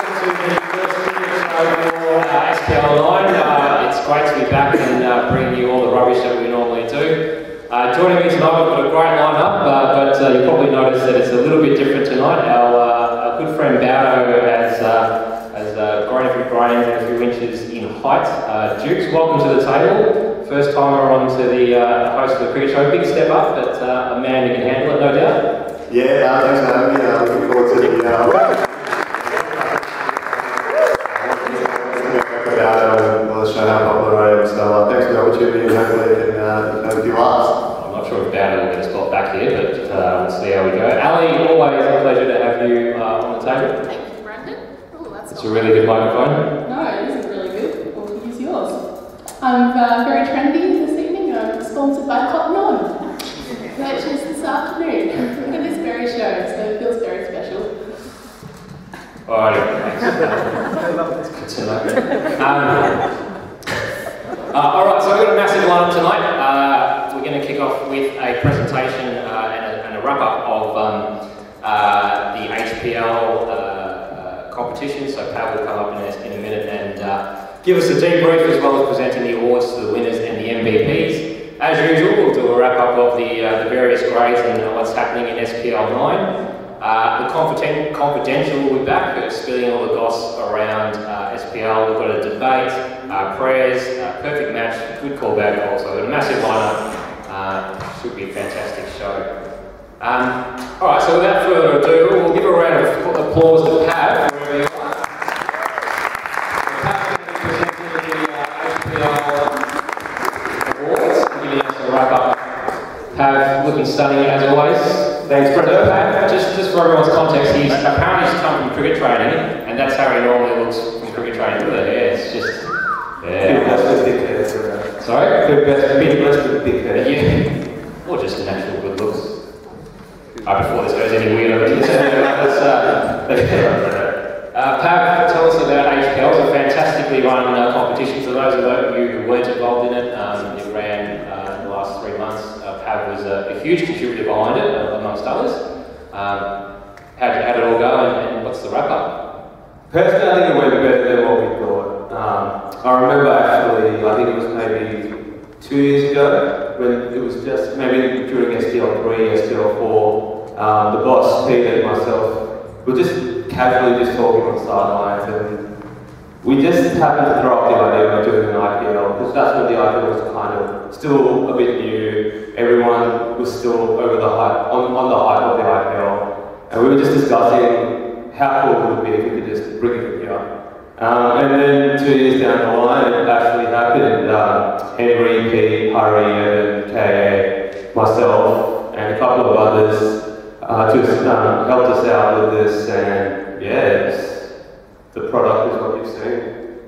welcome to the first video for SPL9. It's great to be back and bringing you all the rubbish that we normally do. Joining me tonight, we've got a great lineup, but you'll probably notice that it's a little bit different tonight. Our good friend Bowdo has grown a few grains and a few inches in height. Dukes, welcome to the table. First timer on to the host of the cricket show. Big step up, but a man who can handle it, no doubt. Yeah, thanks for having me. Looking forward to the show how popular I am. So thanks for the opportunity and hopefully it can have a few laughs. I'm not sure if Bowdo will get a spot back here, but we'll see how we go. Ali, always a pleasure to have you on the table. Thank you, Brandon. Oh, that's a really good microphone. No, it isn't really good. We'll use yours. I'm very trendy this evening. I'm sponsored by Cotton On. Purchased this afternoon for this very show, so it feels very special. Alrighty, thanks. Good to know. Alright, so we've got a massive lineup tonight. We're going to kick off with a presentation and a wrap-up of the HPL competition. So Pat will come up in a minute and give us a debrief as well as presenting the awards to the winners and the MVPs. As usual, we'll do a wrap-up of the various grades and what's happening in SPL9. The Confidential will be back, spilling all the goss around SPL. We've got a debate, prayers, perfect match, good callback goal. So we've got a massive lineup. Should be a fantastic show. Alright, so without further ado, we'll give a round of applause to Pat, wherever you are. Pat's going to be presenting the HPL awards, giving us a wrap-up. Pat, looking stunning as always. Thanks, Brenda. Pat, just for everyone's context, he's apparently just come from cricket training, and that's how he normally looks from cricket training. Look at the hair, it's just... Yeah. Best with big hair. Sorry? Best with big hair. Yeah. Or just natural good looks. Before this goes any weirder, Pav, tell us about HPL. It's a fantastically run competition. For those of you who weren't involved in it, it ran in the last 3 months. Pav was a huge contributor behind it, amongst others. How did it all go, and what's the wrap-up? Personally, I think it went better than what we thought. I remember actually, I think it was maybe 2 years ago, when it was just maybe during SPL3, SPL4, the boss, Peter and myself, were just casually just talking on the sidelines, and we just happened to throw up the idea of doing an IPL, because that's when the IPL was kind of still a bit new. Everyone was still over the hype, on the hype of the IPL, and we were just discussing how cool it would be if we could just bring it here. And then 2 years down the line, it actually happened. Henry, Pete, Harry, Evan, KA, myself, and a couple of others just helped us out with this, and yeah, the product is what you've seen.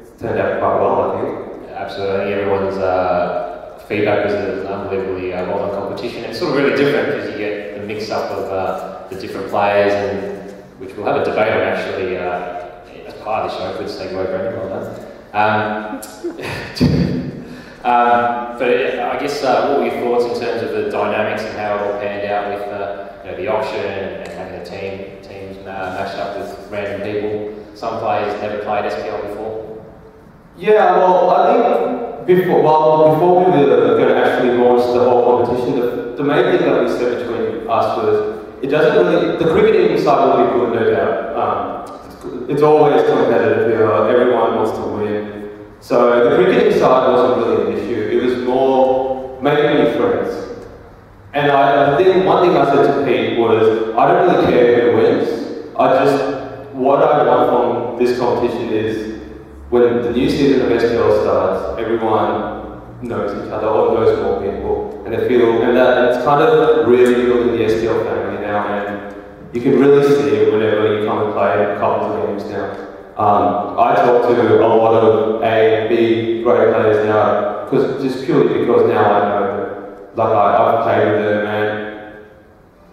It's turned out quite well, I think. Yeah, absolutely. Everyone's feedback was an unbelievably well-done competition. It's sort of really different because you get the mix-up of the different players, and which we'll have a debate on actually as part of the show. Good segue, Brendan, well done. But I guess what were your thoughts in terms of the dynamics and how it all panned out with the auction and having the teams matched up with random people? Some players never played SPL before. Yeah, well, I think before we were going to actually launch the whole competition, the main thing that we said between us was it doesn't really, the cricketing side will be good, no doubt. It's always competitive here, everyone wants to win. So the cricketing side wasn't really an issue, it was more making new friends. And I think one thing I said to Pete was, I don't really care who wins, what I want from this competition is when the new season of SPL starts, everyone knows each other or knows more people, and it's kind of really building the SPL family now, and you can really see it whenever you come and play a couple of games now. I talk to a lot of A and B grade players now, just purely because now I know them. Like I've played with them, and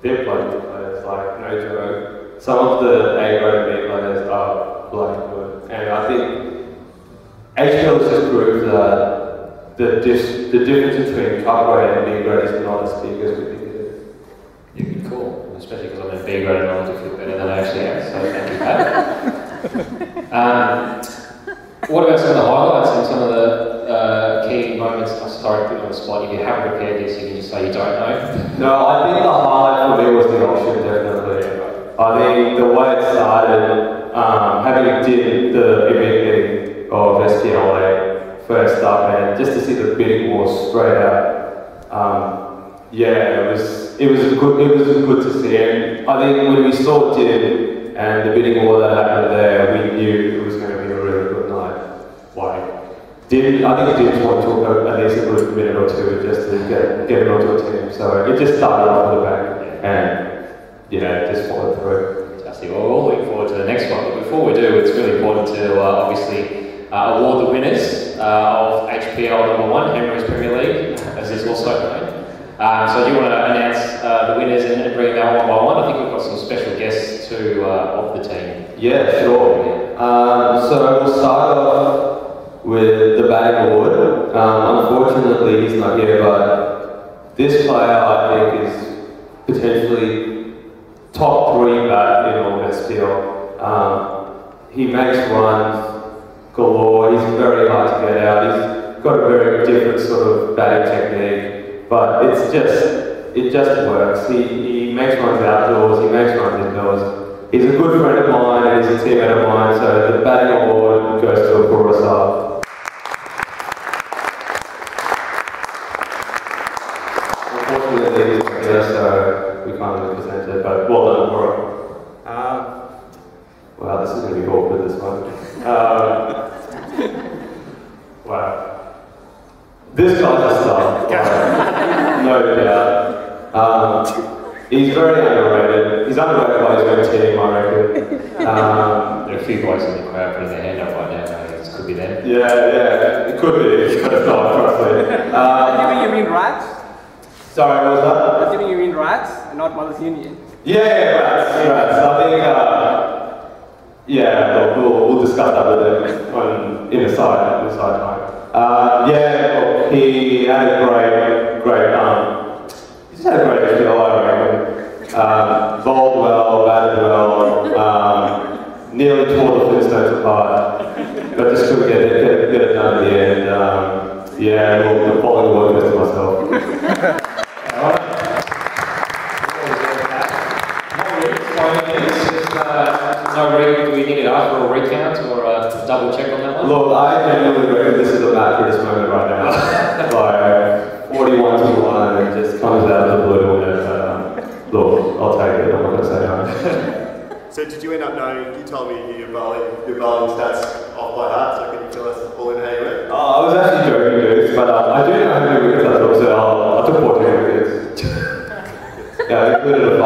they're bloody good players, like no joke. Some of the A grade and B players are bloody good, and I think HPL has just proved that the difference between cup grade and B grade is not as big as we think it is. Yeah, good call, especially because I'm in B grade and I want to feel better than I actually am, so thank you, Pat. What about some of the highlights and some of the key moments? I'm sorry to put you on the spot. If you haven't prepared this, you can just say you don't know. No, I think the highlight for me was the auction, definitely. I think the way it started, having did the bidding of SPL9 first up, and just to see the bidding war straight out, yeah, it was good to see. And I think when we saw Did and the bidding war that happened there, we knew it was going to be a really good night. Like, I think Did took at least a good minute or two just to get it onto a team. So it just started off with a bang, and yeah, just followed through. Fantastic. Well, we're all looking forward to the next one. But before we do, it's really important to obviously award the winners of HPL #1, Henry's Premier League, as is also known. So do you want to announce the winners and bring them out one by one? I think we've got some special guests too of the team. Yeah, sure. So we'll start off with the batting award. Unfortunately, he's not here, but this player I think is potentially top 3 bat in all of SPL. He makes runs galore. He's very hard to get out. He's got a very different sort of batting technique, but it just works. He makes runs outdoors. He makes runs indoors. He's a good friend of mine and he's a teammate of mine. So the batting award goes to Kurasa. Unfortunately, he's not here, so we can't really present it, but well done, Laura. Wow, this is going to be awkward, this one. Wow. This guy's a star, no doubt. He's very underrated. He's underrated by his own team, I reckon. There are a few guys in the crowd putting their hand up right now, maybe this could be them. Yeah, it could be, but it's not, trust me. You mean rats? Sorry, what was that? Assuming you mean rats and not Mothers Union. Yeah, rats. I think, yeah, we'll discuss that with them in the side time. Yeah, he had a great, he just had a great SPL, I reckon. Bowled well, batted well, nearly tore the Flintstones apart, but just couldn't get it done in the end. Yeah, well, the following award goes to myself. Do we need to ask for a recount or a double check on that one? Look, I genuinely reckon this is a match this moment right now. Like 41-1 and it just comes out of the blue to win it. Look, I'll take it. I'm not going to say no. So did you end up knowing? You told me your bowling stats off by heart. So can you tell us all in how you went? I was actually joking, dudes, but I do know how many wickets I took. So I took 14 wickets. Yeah, I included a 5,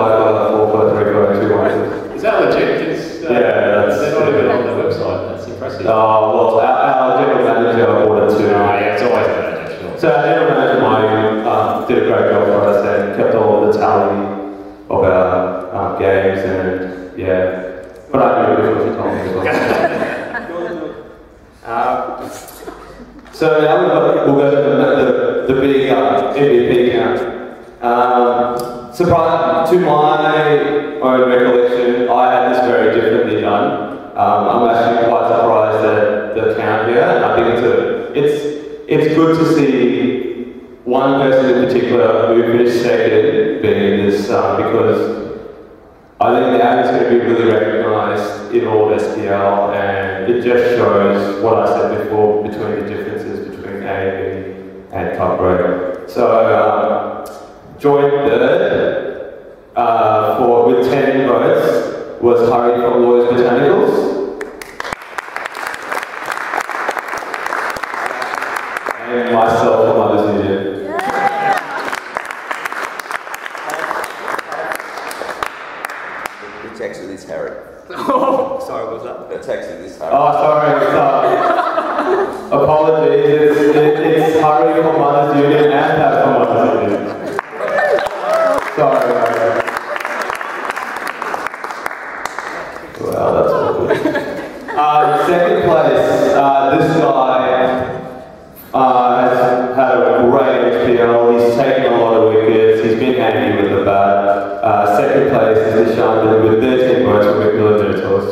4, 3, 2, 1. Is that legit? Yeah, they're not even on the website. That's impressive. Well, our general manager ordered 2. Yeah, it's always better, sure. So our general manager, Mike, did a great job for us and kept all the tally of our games and yeah. But I knew what she told me as well. So now we'll go to the big MVP count. Surprise, to my own recollection, I had this very differently done. I'm actually quite surprised at the count here, and I think it's good to see one person in particular who finished second being in this because I think the aim is going to be really recognised in all of SPL, and it just shows what I said before between the differences between A, B, and Cup grade. So. Joint third with 10 votes was Harry from Lawyers Botanicals and myself from Mothers Union. The text of this Harry. Sorry, what was that? The text of this Harry. Oh, sorry. Apologies. It's Harry from Mothers Union and Pat from Mothers Union. Sorry. Well, that's awkward. Second place, this guy has had a great HPL. He's taken a lot of wickets. He's been handy with the bat. Second place is Deshantan with 13 votes from Macmillan Minotaurs.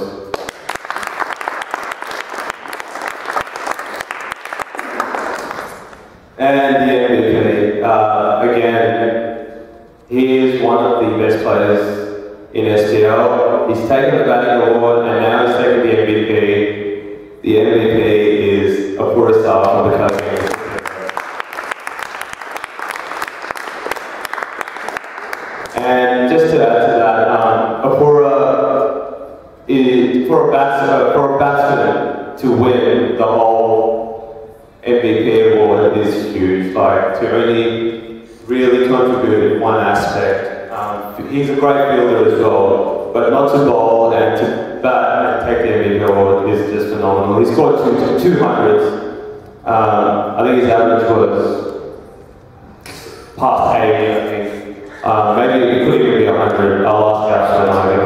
SPL. He's taken the batting award and now he's taken the MVP. The MVP is Apura Star from the Coaching. And just to add to that, Apura is for a batsman to win the whole MVP award is huge. Like to only really contribute in one aspect. He's a great fielder as well, but not to bowl and to bat and take the MVP award is just phenomenal. He scored 200s. I think his average was past 80, I think. Maybe it could even be 100. I'll ask Ash when I get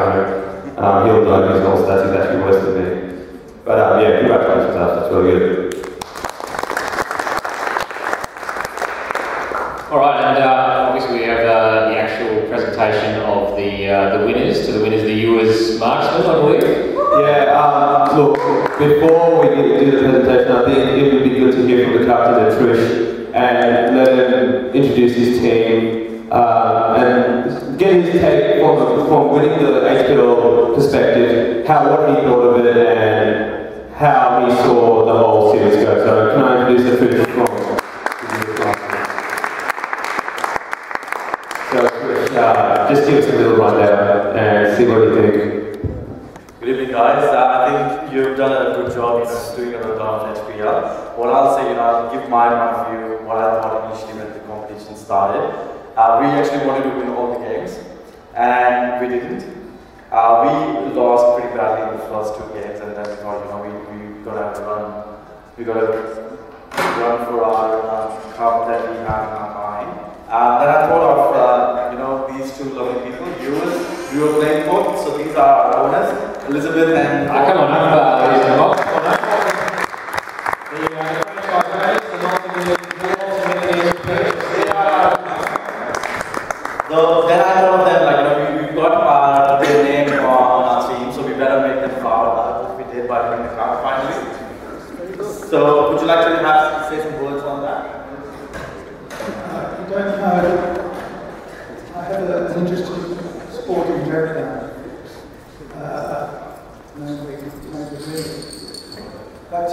home. He'll know his goal stats, he's actually worse than me. But yeah, congratulations, Ash, that's really good. Alright, and obviously we have the actual presentation of the winners. To the winners, the Ewers marksmen, I believe. Yeah, look, before we do the presentation, I think it would be good to hear from the captain, Trish, and let him introduce his team and get his take from winning the SPL perspective, what he thought of it and how he saw the whole series go. So can I introduce the Trish from? So Trish, just give us a little rundown and see what you think. Good evening, guys. I think you've done a good job, doing a lot of SPL. What I'll say, I'll give my view, what I thought initially when the competition started. We actually wanted to win all the games, and we didn't. We lost pretty badly in the first 2 games, and then we thought, we got to run. We got to run for our cup that we have in our mind. Then I thought of, these 2 lovely people, viewers. We were playing both, so these are our owners, Elizabeth and... Come on up, ladies and gentlemen. So then I thought of them, we got their name on our team, so we better make them proud, which we did by winning the cup finally. So would you like to say some words on that? I don't know. I have an interesting sporting background. But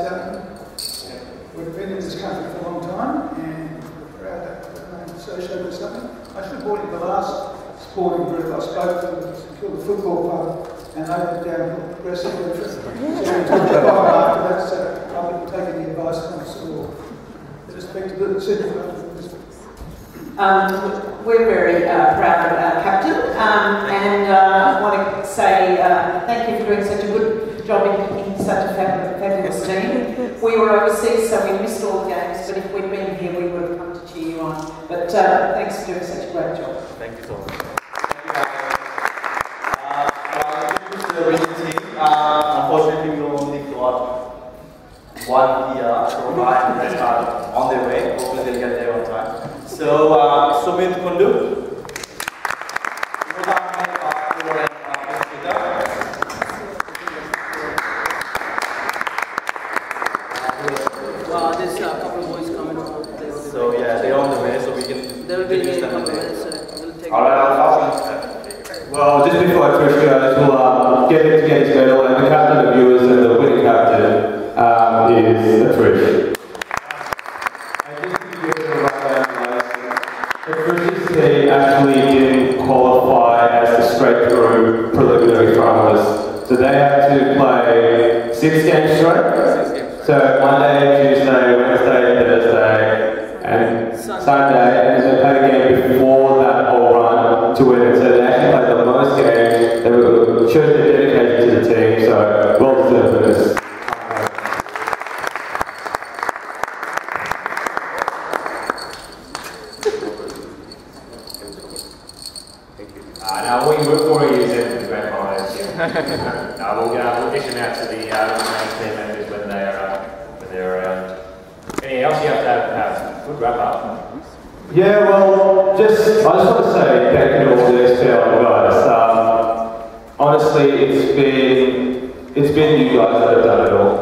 we've been in this country for a long time, and we're proud that I'm associated with something. I should have brought in the last sporting group I spoke to the football club, and they went down progressively. So we talked about after that, so I've been taking the advice from us all. With respect to the Sydney Club. We're very proud of our captain, and I want to say thank you for doing such a good job in such a fabulous team. We were overseas, so we missed all the games, but if we'd been here, we would have come to cheer you on. But thanks for doing such a great job. Thank you so much. This is the winning team. Unfortunately, we only got 1 year, so the rest are on their way. Hopefully, they'll get there on time. So, Sumit Kundu. There's a couple of boys coming up. So, yeah, they're on the way, so we can There will be introduce a them couple of today. minutes. We'll take Alright, I'll pass. Well, just before Trish goes, we'll get him to get his medal, and the captain of viewers and the winning captain is Trish. Trish's team actually didn't qualify as the straight-through preliminary finalists, so they had to play 6 games straight. So Monday, Tuesday, Wednesday, Thursday, and Sunday, and they played a game before that whole run to win it. So they actually played the most games. They showed their dedication to the team. So well deserved for this. Now, we'll use them for the grand finals. We'll dish them out to the main team members when they're around. Anything else you have to have? Good wrap up. Yeah, well, I just want to say thank you to all the SPL guys. Honestly, it's been you guys that have done it all.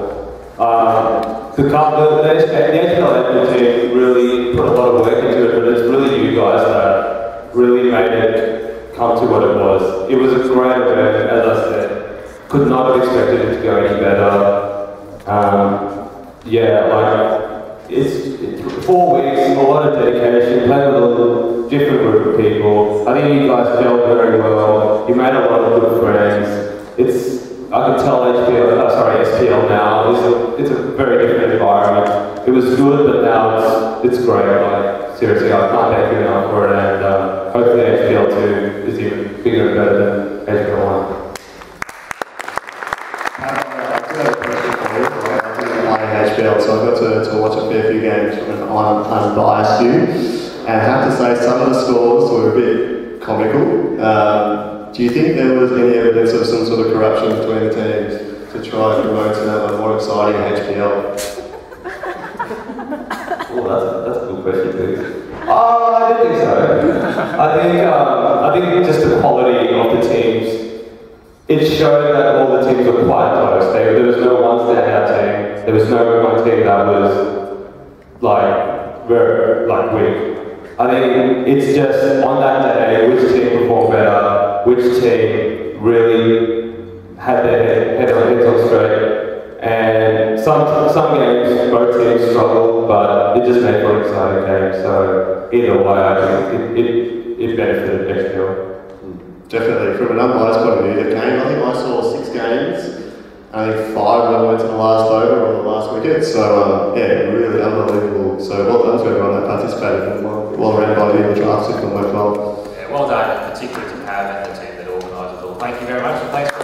The SPL team really put a lot of work into it, but it's really you guys that really made it come to what it was. It was a great event, as I said. Could not have expected it to go any better. Yeah, like, it's 4 weeks, a lot of dedication, playing with a different group of people. I think you guys gelled very well. You made a lot of good friends. I can tell SPL now it's a very different environment. It was good, but now it's great. Like, seriously, I can't thank you enough for it, and hopefully SPL2 is even bigger and better than SPL1. HPL, so I got to watch a fair few games from an unbiased view, and I have to say some of the scores were a bit comical. Do you think there was any evidence of some sort of corruption between the teams to try and promote another more exciting HPL? Oh, that's a good question, too. I don't think so. I think just the quality of the teams. It showed that all the teams were quite close. There was no one standout team. There was no one team that was very weak. I think it's just on that day which team performed better, which team really had their heads on straight. And some games both teams struggled, but it just made for an exciting game. So either way, I think it benefited SPL. Definitely, from an unbiased point of view, the game, I think I saw 6 games, I think 5 of them went to the last over on the last wicket, so yeah, really unbelievable. So well done to everyone that participated, and well ran by you in the draft system went well. Yeah, well done, particularly to Pav and the team that organised it all. Thank you very much, and thanks for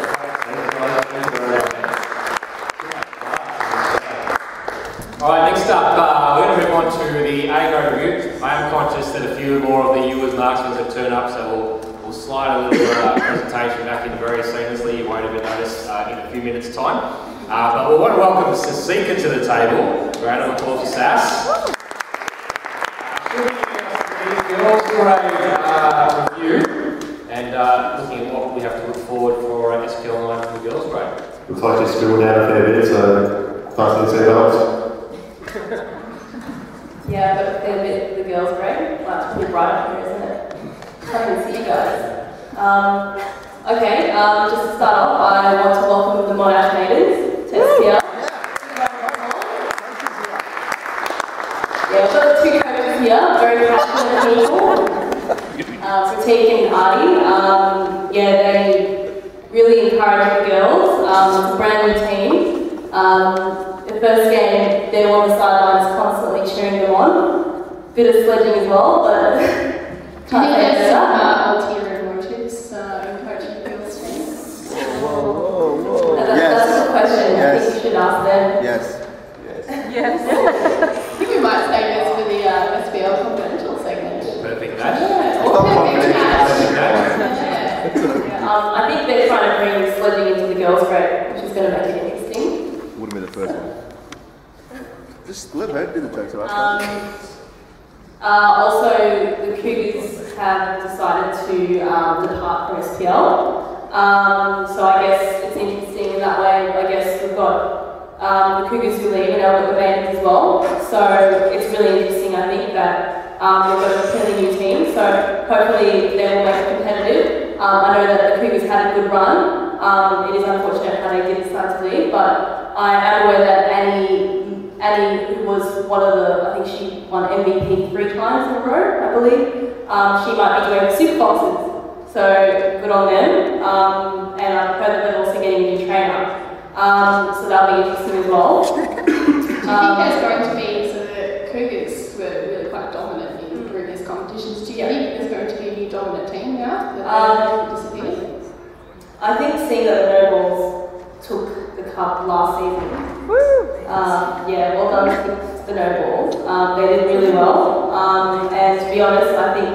Alright, next up, we're going to move on to the A-grade review. I am conscious that a few more of the Ewers marksmen have turned up, so we'll slide a little presentation back in very seamlessly. You won't even notice in a few minutes' time. But we want to welcome Sasika to the table. Round of applause for Sass. Girls grade review, and looking at what we have to look forward for SPL9 for the girls grade. Looks like you scribbled down a fair bit, so fasten the seatbelts. Yeah, but a fair bit for the girls grade. Well, it's pretty bright up here, isn't it? I can see you guys. Okay, just to start off, I want to welcome the Monash Maidens to SPL. Yeah, we've got the 2 coaches here, very passionate people. Pratik and Artie. Yeah, they really encourage the girls. It's a brand new team. The first game, they were on the sidelines constantly cheering them on. Bit of sledging as well, but Do you think there's some ulterior motives in coaching the girls' team? That's a question. I think you should ask them. Yes. I think we might save this for the SPL Confidential segment. Perfect match. Yeah, or perfect match. I think they're trying to bring sledging into the girls' grade, which is going to make it interesting. Would have been the first one. Just let her do the jokes about Also, the Cougars have decided to depart from SPL. So I guess it's interesting in that way. I guess we've got the Cougars who leave and now we've got the Bandits as well. So it's really interesting, I think, that we've got a fairly new team. So hopefully they will make it competitive. I know that the Cougars had a good run. It is unfortunate how they did decide to leave, but I am aware that Annie, who was one of the, I think she won MVP 3 times in a row, I believe. She might be joining Super Foxes, so good on them. And I've heard that they're also getting a new trainer, so that'll be interesting as well. Do you think there's going to be, so the Cougars were really quite dominant in previous competitions, do you think there's going to be a new dominant team now that disappeared? I think seeing that the Nobles took the cup last season, yeah, well done to the Nobles. They did really well, and to be honest, I think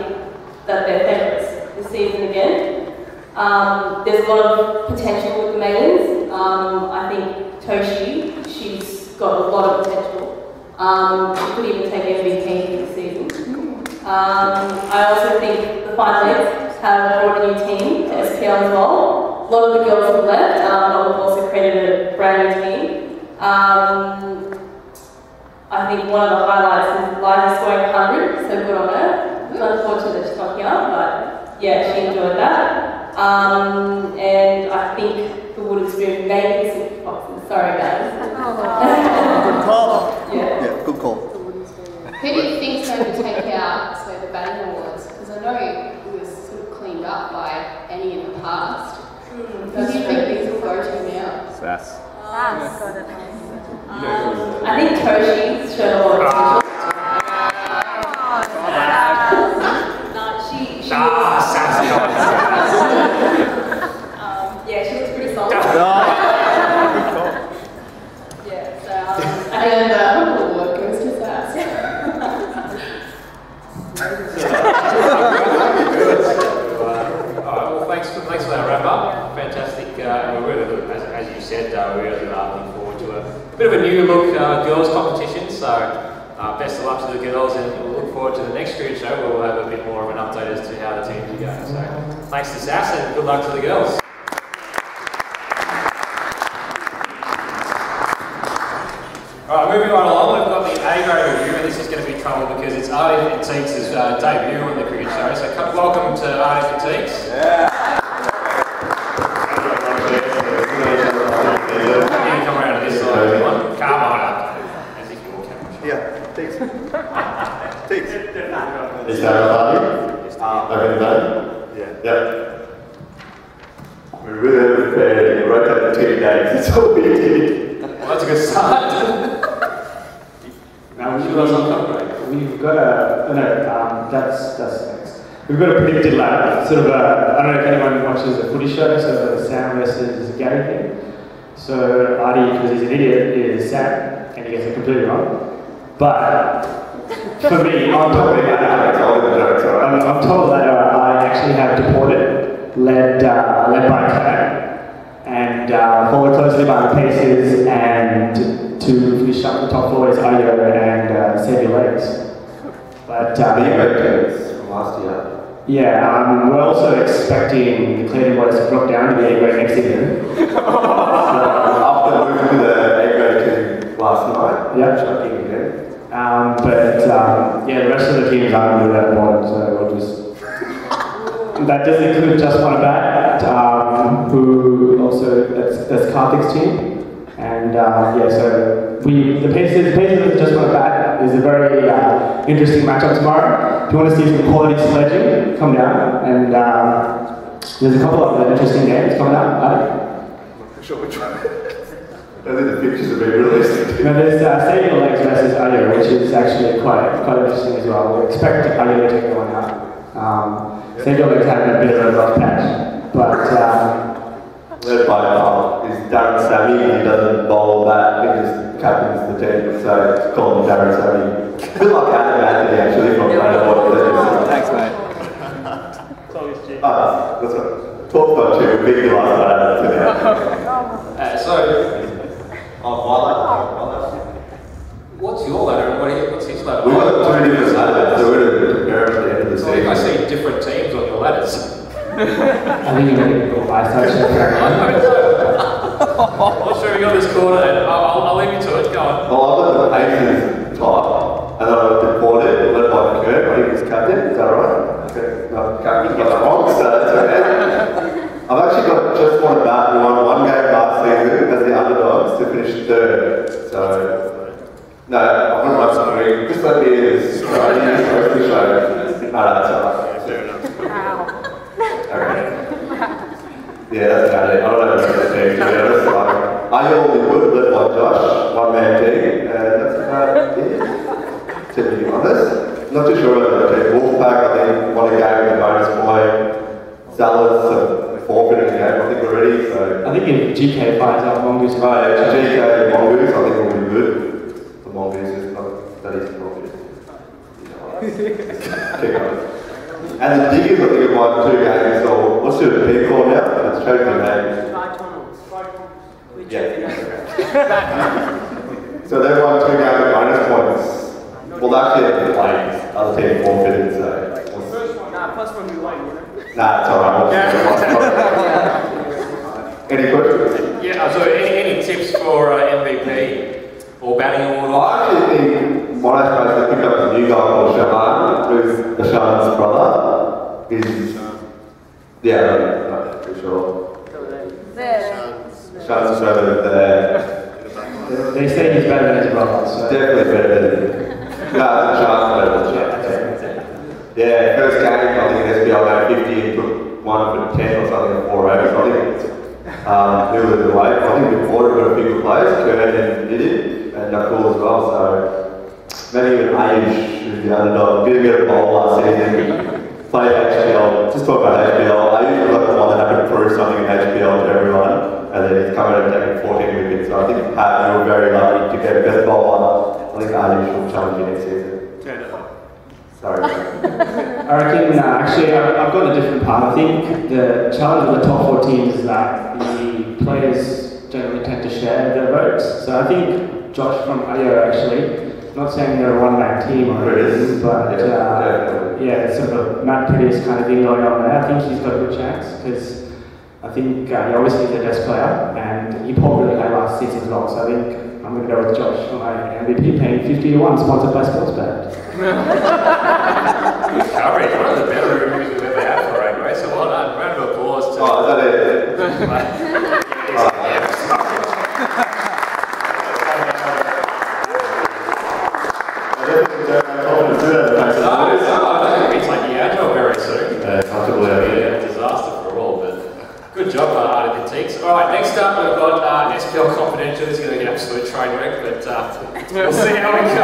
that they're favourites this season again. There's a lot of potential with the Mailings. I think Toshi, she's got a lot of potential. She could even take MVP this season. I also think the finalists have brought a new team to SPL as well. A lot of the girls have left, but we've also created a brand new team. I think one of the highlights is Liza scoring 100, so good on her. It's unfortunate that she's not here, but yeah, she enjoyed that. And I think the wooden spoon maybe some boxes. Sorry, guys. Good call. Yeah. Good call. Who do you think's going to take out, say, the batting awards? Because I know it was sort of cleaned up by Annie in the past. Who do you think these will go to now? Sass. I think Toshi's showed a lot of potential. Yeah, she looks pretty solid. Yeah, so And the award goes to Sass. Well, thanks for that wrap up. Fantastic. We're really, as you said, we're really looking forward to a bit of a new look girls competition. So best of luck to the girls, and we'll look forward to the next cricket show where we'll have a bit more of an update as to how the teams are going. So thanks to Sass, and good luck to the girls. Alright, moving right along, we've got the A-grade review, and this is going to be trouble because it's Artie and Teeks' debut on the cricket show. So welcome to Artie and Teeks. Yeah. You can come around to this side if you want. Come on up. As if you're camera. Yeah. Thanks. Thanks. Is that a party? Over the Yeah. Yep. We really prepared. We wrote that in 2 days. That's all we did. Well, that's a good start. Now we've got a, that's next. We've got a predicted ladder, sort of I don't know if anyone watches a footy show, sort of a Sam versus Gary thing. So Artie, because he's an idiot, is Sam, and he gets it completely wrong. But for me, I'm told that I actually have deported, led by Claire, and followed closely by the Pacers, and to finish up the top four is Ayo and Save Your Legs. But from last year. Yeah, we're also expecting the Cleveland Boys to drop down to the A-grade next season. After moving to the A-grade team last night, yeah, shocking again. Yeah, the rest of the teams aren't really that important, so we'll just. That does include Just One Bat, who also that's Karthik's team. And yeah, so the Pacers with Just One Bat is a very interesting matchup tomorrow. If you want to see some quality sledging, come down. And there's a couple of interesting games coming up. I'm sure we're trying. I think the pictures have been released. No, there's Save Your Legs versus Ayo, which is actually quite interesting as well. We expect Ayo to take the one out. Save Your Legs had a bit of a rough patch, but. Led by is Darren Sammy. He doesn't bowl that, he just captains the team, so call him Darren Sammy. A bit like Adam Anthony actually from Bowdo. Thanks, mate. That's right. Talk about you, big like that. What's your ladder and what's his ladder? We've got 2 different ladders, so we're going to compare them at the end of the season. I see different teams on your ladders. I think you're going to go eyesight check. I'm sure we got this corner, and I'll leave you to it. Go on. Well, I've got the Pacers top, and then I've deported, led by Kirk. I think he's captain. Is that right? Okay. No, captain got the wrong, so that's okay. I've actually got Just One Bat, who won 1 game last season as the underdogs to finish 3rd. So, no, I'm not sorry. Just let me in this. Right, you just host the show. No, that's alright. Fair enough. Okay. Yeah, that's about it. I don't know what to say, to be honest. Are you all good? Led by Josh, 1-man team, and that's about it. To be honest. Not too sure about the team. Wolfpack, I think, won a game with a bonus point. Zala's forfeited a game, I think, already. So. I think if GK finds out Mongoose. GK and Mongoose, I think will be good. The Mongoose is not that easy to keep going. And the Diggers, I think, have won 2 games, so what's your team called now? Let's change the name. Yeah. So they've won 2 games with bonus points. Well, actually, they played. Other team forfeited, so. First one we won, you know? Nah, it's alright. Any questions? Yeah, so any tips for MVP or batting award? I actually think Monash basically picked up a new guy called Shahan, who's Shahan's brother. He's Yeah, for sure. Sean's Australia there. They say he's better than his brother, so... Definitely better than him. No, Sean's better than Sean. Yeah, first game, I think in SPL 50 and took one for 10 or something, 4 overs. I think who was the way? I think before we got a few good players, Kurt and Diddy, and Nakul as well, so maybe even Ayush, who's the underdog, did a bit of bowl last season, played HPL, just talk about HPL, Ayush was like the one that had to prove something in HPL to everyone, and then he's come in and taken 14 wickets, so I think Pat, you were very lucky to get best bowler. I think Ayush will challenge you next season. Sorry. I reckon, actually, I've got a different part. I think the challenge with the top 4 teams is that the players generally tend to share their votes. So I think Josh from IO actually, not saying they're a one-man team or anything, but yeah, sort of a Matt Prettiest kind of thing going on there. I think he's got a good chance because I think he obviously is the best player and he pulled really high last season as well. So I think I'm going to go with Josh for my MVP, paying 50-1, sponsored by Sportsbet. Good coverage, one of the better reviews we've ever had for Ray, so well done. Round of applause to... Oh, is that it? It's like Agile very soon. Comfortably. Yeah, disaster for all, but good job, Art of Critiques. Alright, next up we've got SPL Confidential. This is going to be an absolute train wreck, but we'll see how we go.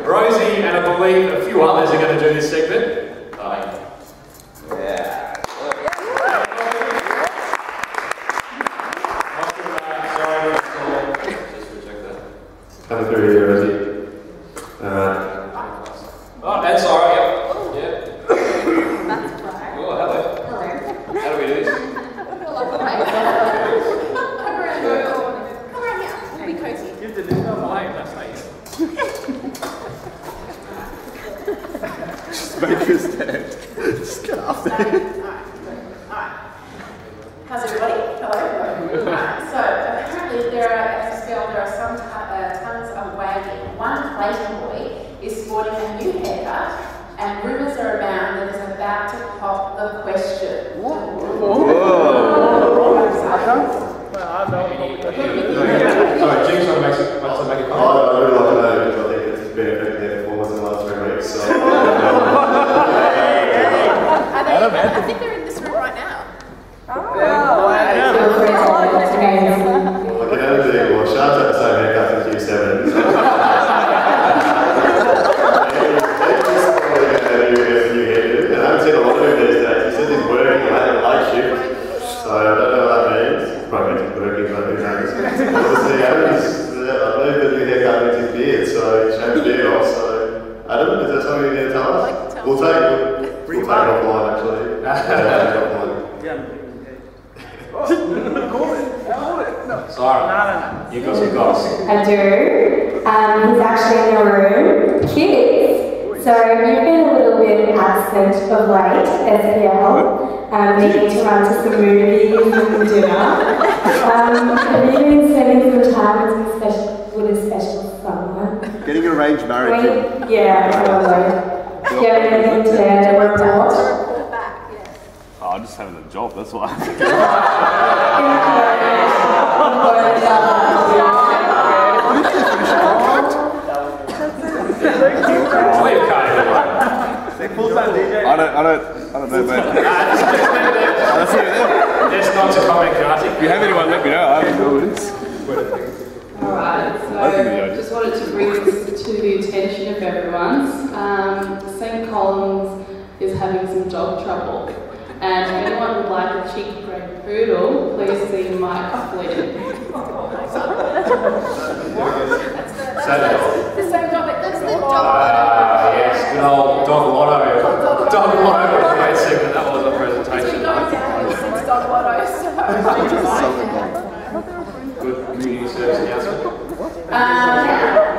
Rosie and I believe a few others are going to do this segment. Coming through here, Rosie. Oh, that's alright, yeah. That's right. Oh, hello. Hello. How do we do this? Come around here. We'll be cozy. Give the little light, that's nice. Just make your stand. Just get up there. Alright. How's everybody? Hello. So, apparently there are, at SPL, there are some tons of wagging. One Clayton boy is sporting a new haircut, and rumours are abound that is about to pop the question. Sorry, James wants to make a comment. I really like to know because I think it's been affecting their performance in the last 3 weeks. So. I think they're in this room right now. I can only do, well, Sean's had the same haircut since year 7. And I haven't seen a lot of him these days. He says he's working late at night shift, so I don't know what that means. Probably means he's working, but who knows. Obviously, Adam's, I believe the new haircut means his beard, so he shaved the beard off. So, Adam, is there something you need to tell us? We'll take it offline, actually. Sorry. No. You got some goss. I do. He's actually in the room. Kids, so you've been a little bit absent of late, SPL. Needing to run to some movies and dinner. Have you been spending some time with a special someone? Getting arranged marriage. Yeah, probably. Do you have anything to report? Oh, I'm just having a job, that's why. I don't know, mate. That's not to comment, Kartik. If you have anyone, let me know. I don't know who it is. Alright, so just wanted to bring this to the attention of everyone's. St. Collins is having some dog trouble. And if anyone would like a cheeky grey poodle, please see Mike Flynn. The same dog, that's the dog. Yes, good old Dog Lotto. Dog Lotto was a great segment. That was a presentation. Since Dog Lotto, Good community service announcement.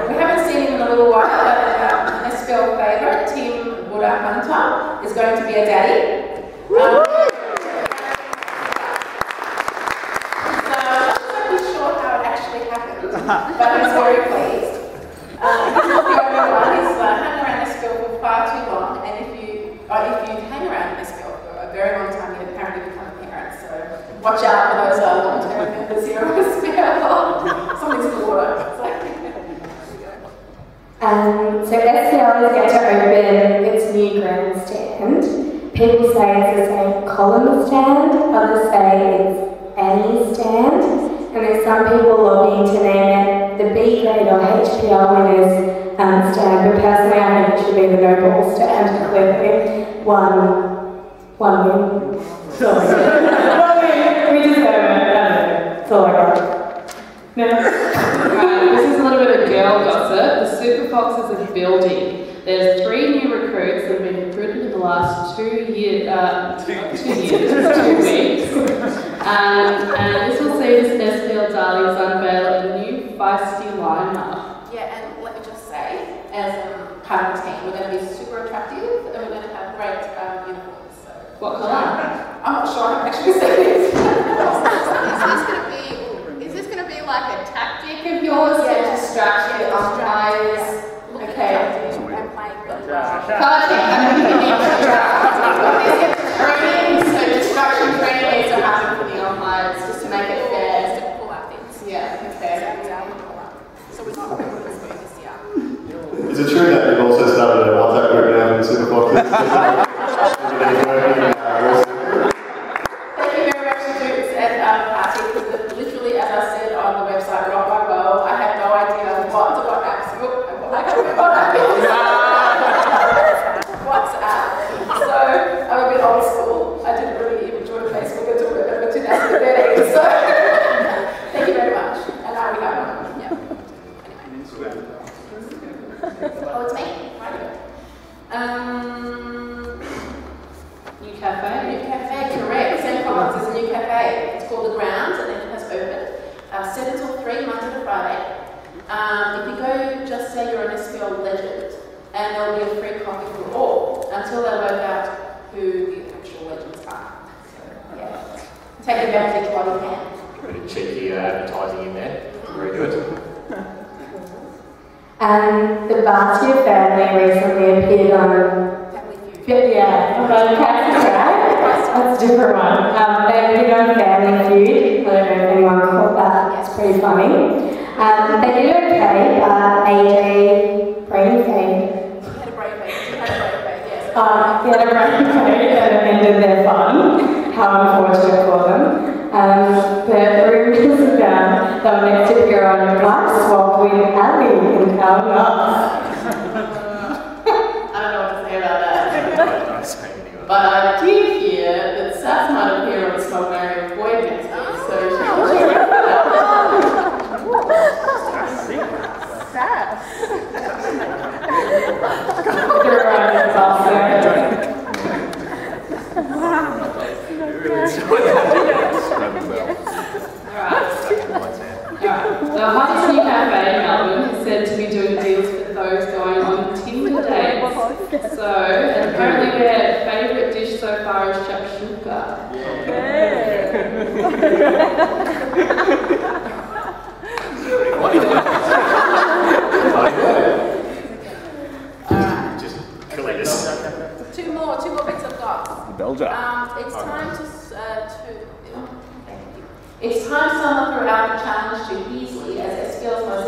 We haven't seen him in a little while, but an SPL favourite, Tim Buddha Hunter, is going to be a daddy. So, I'm not really sure how it actually happened, but I'm very pleased. He's not the only one. He's hung around SPL for far too long, and if you hang around SPL for a very long time, you apparently become watch out for those long-term members here at SPL. Something's in the water. So SPL is going to open its new grandstand. People say it's the same column stand, others say it's any stand, and there's some people lobbying to name it the B grade or HPL winners stand, but personally I think it should be the no ball stand, clearly. One win. Sorry. We just go that's all I got. No. Right, this is a little bit of girl gossip. The Super Fox is a building. There's 3 new recruits that have been recruited in the last 2 weeks. And this will see the SPL Darlings unveil a new feisty lineup. Yeah, and let me just say, as part of the team, we're going to be super attractive and we're going to have great uniforms. So. What colour? I'm not sure. I'm actually saying this. Is this going to be like a tactic of yours to distract your umpires? Okay. So distraction training needs to happen for the umpires just to make it fair. Pull out things. Yeah, okay. So we're not going to this year. Is it true that you've also started a WhatsApp group now in Super Fox? Thank you very much to Dukes and Patrick, because literally, as I said on the website, Rock My World, I had no idea what apps and what app it was. WhatsApp. So I'm a bit old school. I didn't really even join Facebook until November 2013. So thank you very much. And now we have one. Yeah. Anyway. Oh, it's me. Right. New cafe? New cafe, correct. St. Collins is a new cafe. It's called The Grounds and it has opened 7 till 3, Monday to Friday. If you go, just say you're an SPL legend, and there'll be a free coffee for all until they work out who the actual legends are. So, yeah. Take advantage while you can. Pretty cheeky advertising in there. Very good. The Bartier family recently appeared on that's a different one. They appeared on Family Feud. I don't know if anyone caught that. It's pretty funny. They did okay, but AJ brain fade. He had a brain fade. Yes. He had a brain fade that ended their fun. How unfortunate for them. But rumours about they were next to go on a black swap with Abby and how nuts. I don't know what to say about that. But I did hear that Sass might appear on Smoke Mary and Boyd next year, so she should check that out. Sass. The hottest new cafe in Melbourne is said to be doing deals for those going on Tinder dates. So, and apparently their favourite dish so far is shakshuka. Just collect us. Two more bits I've got. Belgium. It's time to it's time someone threw out the challenge to Heasley as SPL's most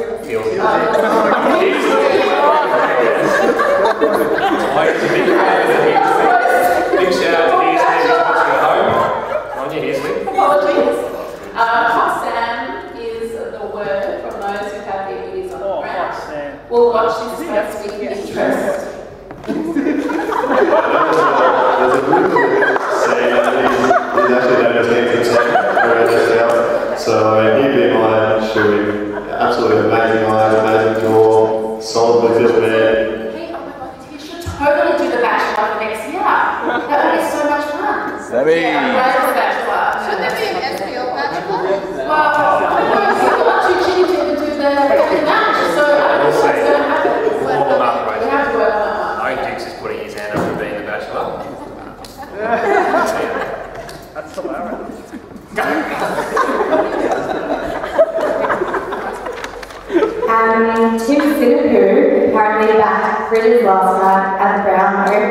Big shout out to Heasley who's watching at home. On your Heasley. Apologies. Hot Sam is the word from those who have their ears on the ground. We'll watch this space with interest. He's actually doing himself. So he'd be my shooting. Absolutely amazing eyes, amazing jaw, solid with this man. Hey, oh my god, you should totally do the Bachelor for next year. That would be so much fun. Sammy. Yeah, right for the Bachelor. Should there be an SPL Bachelor? Well, people are too cheap to do the match, so I don't know what's going to happen. Warm them up, right? We have to work on that one. I think Dukes is putting his hand up for being the Bachelor. That's hilarious. Tim Sinapoo apparently backed Britta's last night at the Brownlow.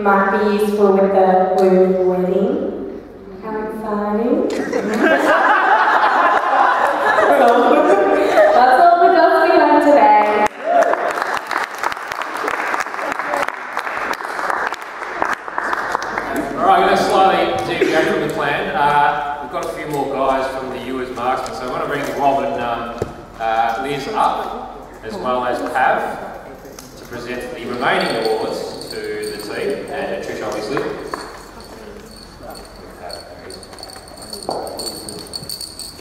Might be useful with the blue wedding. How exciting. exciting. That's all the dots we have today. Alright, I'm going to slowly deviate from the plan. We've got a few more guys from the U as marksmen, so I want to bring Rob and Liz up, as well as Pav, to present the remaining awards to the team, and Trish obviously.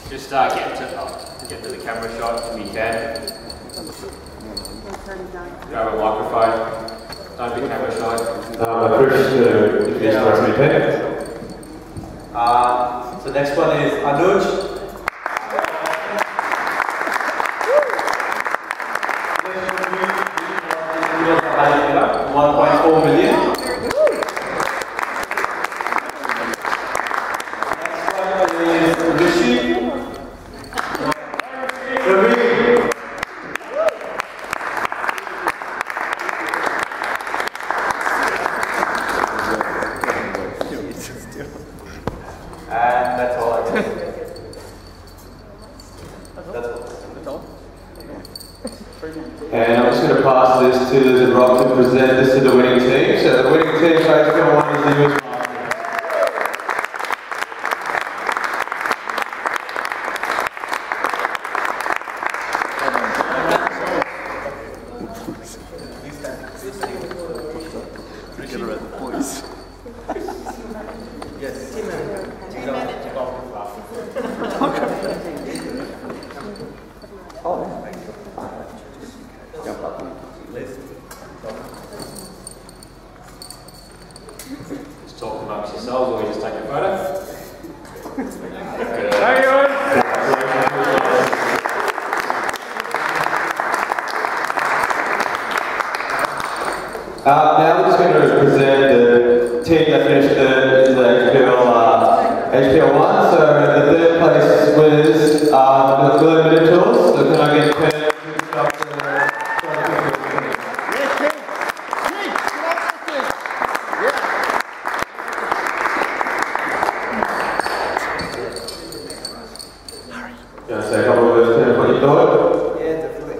Just get to the camera shot if you can. Grab a microphone. Don't be camera shy. Trish to introduce the rest of the team. So next one is Anuj. 1.4 million. And that's all I can say. That's all. And I'm just going to pass this to Liz and Rob to present this to the winning team. So the winning team for SPL1 is the US Just talk amongst yourselves, or you just take a photo. Now we're just going to present the team that finished third in the SPL1. So the third place winners are the Global Mentors. So can I get 10? You want to say a couple of words to what you thought? Yeah, definitely.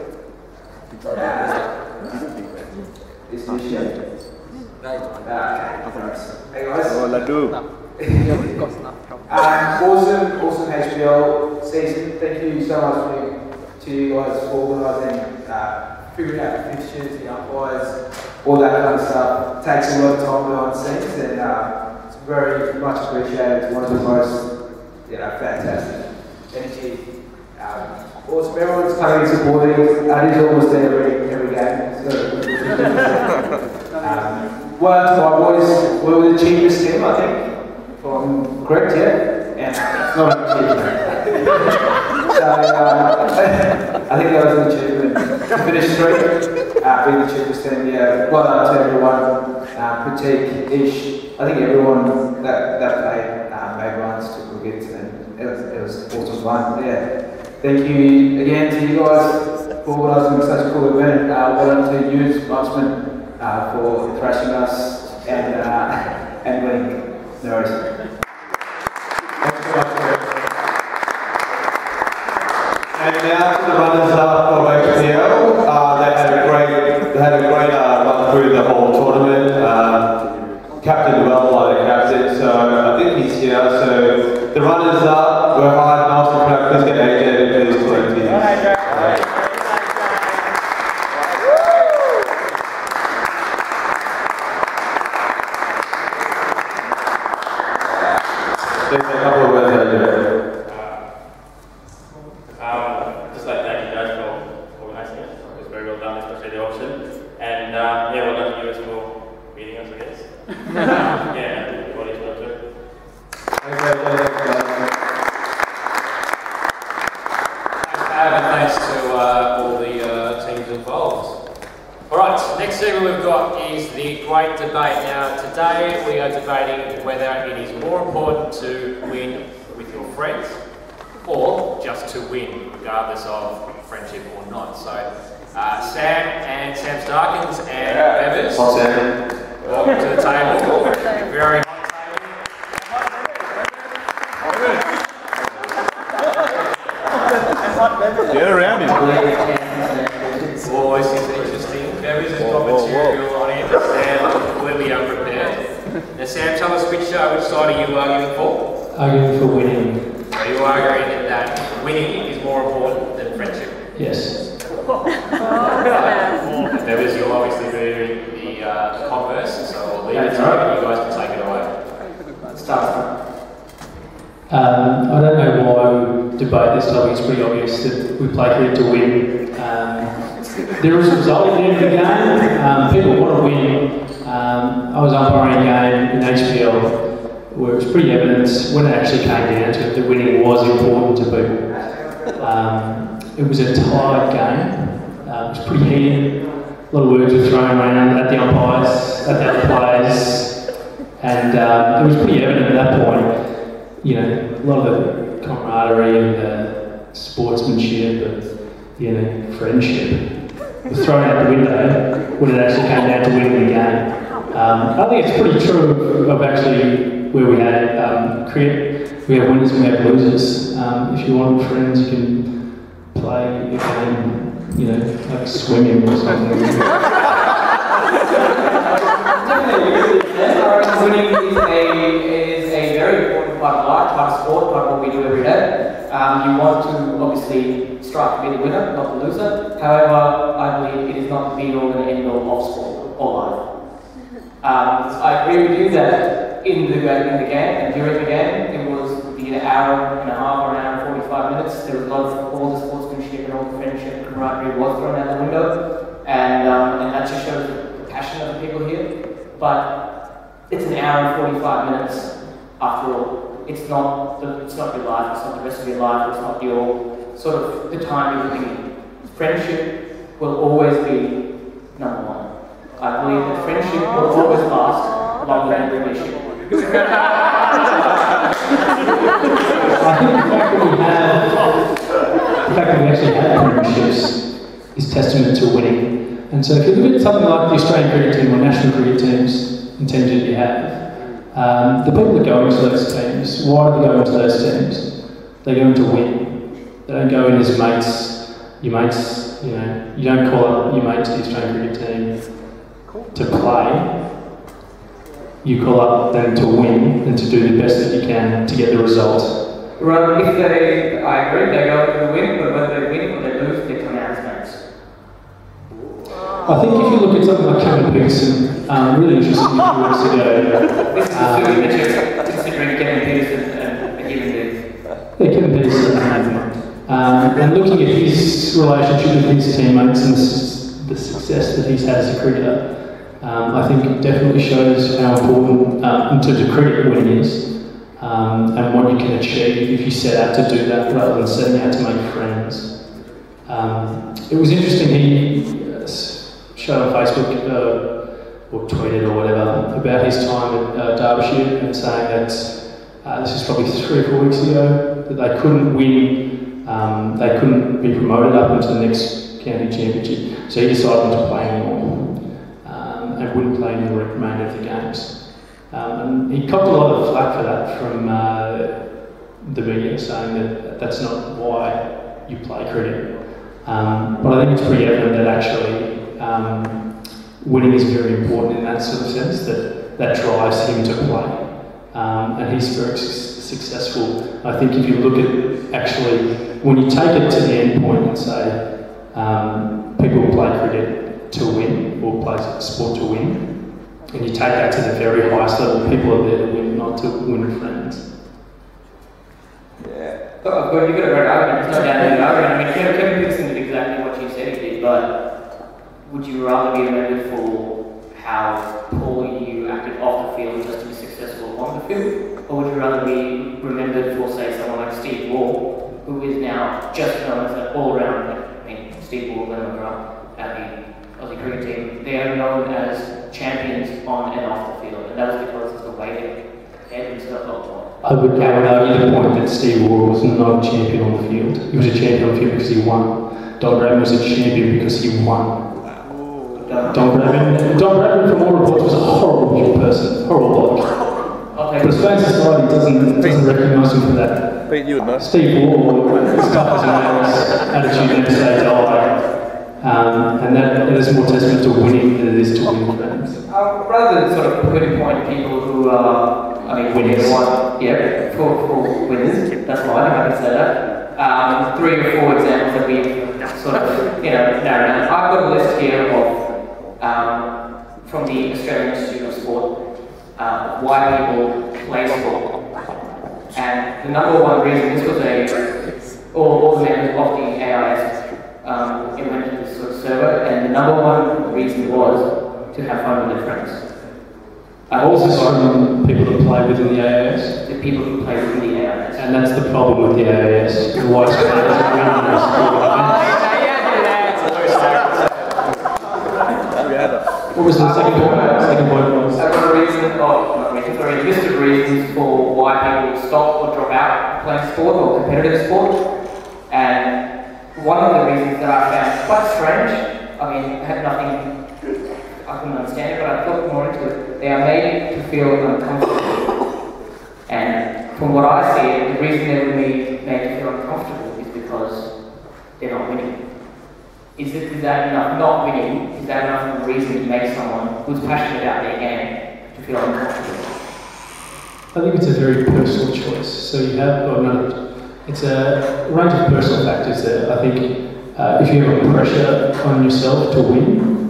Is this shit? Right. Hey guys. Awesome HPL season. Thank you so much to you guys for organising, figuring out the fixtures, the umpires, all that kind of stuff. It takes a lot of time behind the scenes, and it's very much appreciated. It's one of the most, fantastic energy. Awesome. Everyone's coming and supporting. It is almost there every game. So, well, my boys were the cheapest team, I think. If I'm correct, yeah? And it's not a cheap team. So, I think that was an achievement. To finish third, being the cheapest team, yeah. Well done to everyone. Pratik, Ish, I think everyone that played made runs, took wickets, and it was awesome fun, yeah. Thank you again to you guys for organising such a cool event. Well done to you, marksmen, for thrashing us and winning. No worries. And now to the runners-up of HPL. They had a great run through the whole tournament. Captain well by the captain, so I think he's here. So the runners-up were hard, nice and proud. Please get AJ to please collect these. Just a couple of words, AJ. Just like thank you guys for organising it. It was very well done, especially the auction. And well done to you guys for meeting us, I guess. Everybody's well too. Thanks to all the teams involved. Alright, next segment we've got is the great debate. Now today we are debating whether it is more important to win with your friends or just to win, regardless of friendship or not. So Sam and Sam Starkins and Bevers, welcome to the table. Very hot table. Get around him. Oh, this is interesting. There is a material on him. Sam completely unprepared. Now, Sam, tell us which side are you arguing for? Arguing for winning. Are you arguing that winning is more important than friendship? Yes. Members, you'll obviously be the converse, so I'll leave it to you and you guys can take it away. Start. I don't know why we debate this topic. It's pretty obvious that we play cricket to win. There is a result at the end of the game. People want to win. I was umpiring a game in HPL where it was pretty evident when it actually came down to it that winning was important to people. It was a tight game. It was pretty heated. A lot of words were thrown around at the umpires, at the other players, and it was pretty evident at that point. You know, a lot of the camaraderie and the sportsmanship and, you know, friendship was thrown out the window when it actually came down to winning the game. I think it's pretty true of actually where we had cricket. We have winners and we have losers. If you want friends, you can play a game, you know, like swimming or something. Winning is a very important part of life, part of sport, part of what we do every day. You want to obviously strive to be the winner, not the loser. However, I believe it is not the be-all and end-all of sport or life. I agree with you that in the game and during the game, it was the hour and a half or an hour and 45 minutes. There was a lot of all the sportsmanship and all the friendship and camaraderie was thrown out the window, and that just shows the passion of the people here. But it's an hour and 45 minutes after all. It's not your life, it's not the rest of your life, it's not your sort of the time you're living in. Friendship will always be number one. I believe that friendship will always last longer than relationship. I think the fact that we actually have premierships is testament to winning. And so if you look at something like the Australian cricket team or national cricket teams and teams that you have, the people that go into those teams, why do they go into those teams? They go in to win. They don't go in as mates. Your mates, you know, you don't call up your mate to the Australian cricket team to play. You call up them to win and to do the best that you can to get the result. Right, if I agree, they go to win, but when they win or they lose, they come out as mates. I think if you look at something like Kevin Peterson, really interesting a few weeks ago. Considering Kevin Peterson and Kevin Yeah, Kevin Peterson. And looking at his relationship with his teammates and the success that he's had as a cricketer, I think it definitely shows how important, in terms of cricket, winning is, and what you can achieve if you set out to do that rather than setting out to make friends. It was interesting, he showed on Facebook or tweeted or whatever about his time at Derbyshire and saying that this is probably 3 or 4 weeks ago, that they couldn't win, they couldn't be promoted up into the next county championship, so he decided not to play anymore and wouldn't play in the remainder of the games. And he copped a lot of flack for that from the media, saying that that's not why you play cricket. But I think it's pretty evident that actually winning is very important in that sort of sense, that drives him to play. And he's very successful. I think if you look at actually, when you take it to the end point and say people play cricket to win or play sport to win, and you take that to the very highest level, people are there to win, not to win friends. Yeah. But you've got a great argument. There's no doubt in the argument. I mean, Kevin Peterson did exactly what you said he did, but would you rather be remembered for how poorly you acted off the field just to be successful on the field? Or would you rather be remembered for, say, someone like Steve Waugh, who is now just known as an all-round, I mean, Steve Waugh, Glenn McGrath, at the Aussie cricket team, they are known as champions on and off the field, and that was because of the way they had themselves up. I would argue the point that Steve Waugh was not a champion on the field. He was a champion on the field because he won. Don Bradman was a champion because he won. Don Bradman, from all reports, was a horrible person, horrible bloke. But Australian society doesn't recognise him for that. Pete, you would know. Steve Ward, stuff as an attitude never say die. And that is more testament to winning than it is to win friends. Rather than sort of putting point people who are, winners. Yeah, for winners, that's fine, I can say that. 3 or 4 examples that we've sort of, narrowed down. I've got a list here of, from the Australian Institute of Sport, why people play sport. And the number one reason, this was all the members of the AIS invented this sort of survey, and the number one reason was to have fun with their friends. Also from people that play within the AIS? The people who play within the AIS. And that's the problem with the AIS. The white What was the second point? Second point was? I've got a list of reasons for why people stop or drop out playing sport or competitive sport. And one of the reasons that I found quite strange, I had nothing, I couldn't understand it, but I looked more into it. They are made to feel uncomfortable. And from what I see, the reason they would be made to feel uncomfortable is because they're not winning. Is that enough? Not winning, is that enough of a reason to make someone who's passionate about their game to feel uncomfortable? I think it's a very personal choice. So you have, it's a range of personal factors there. I think if you have a pressure on yourself to win,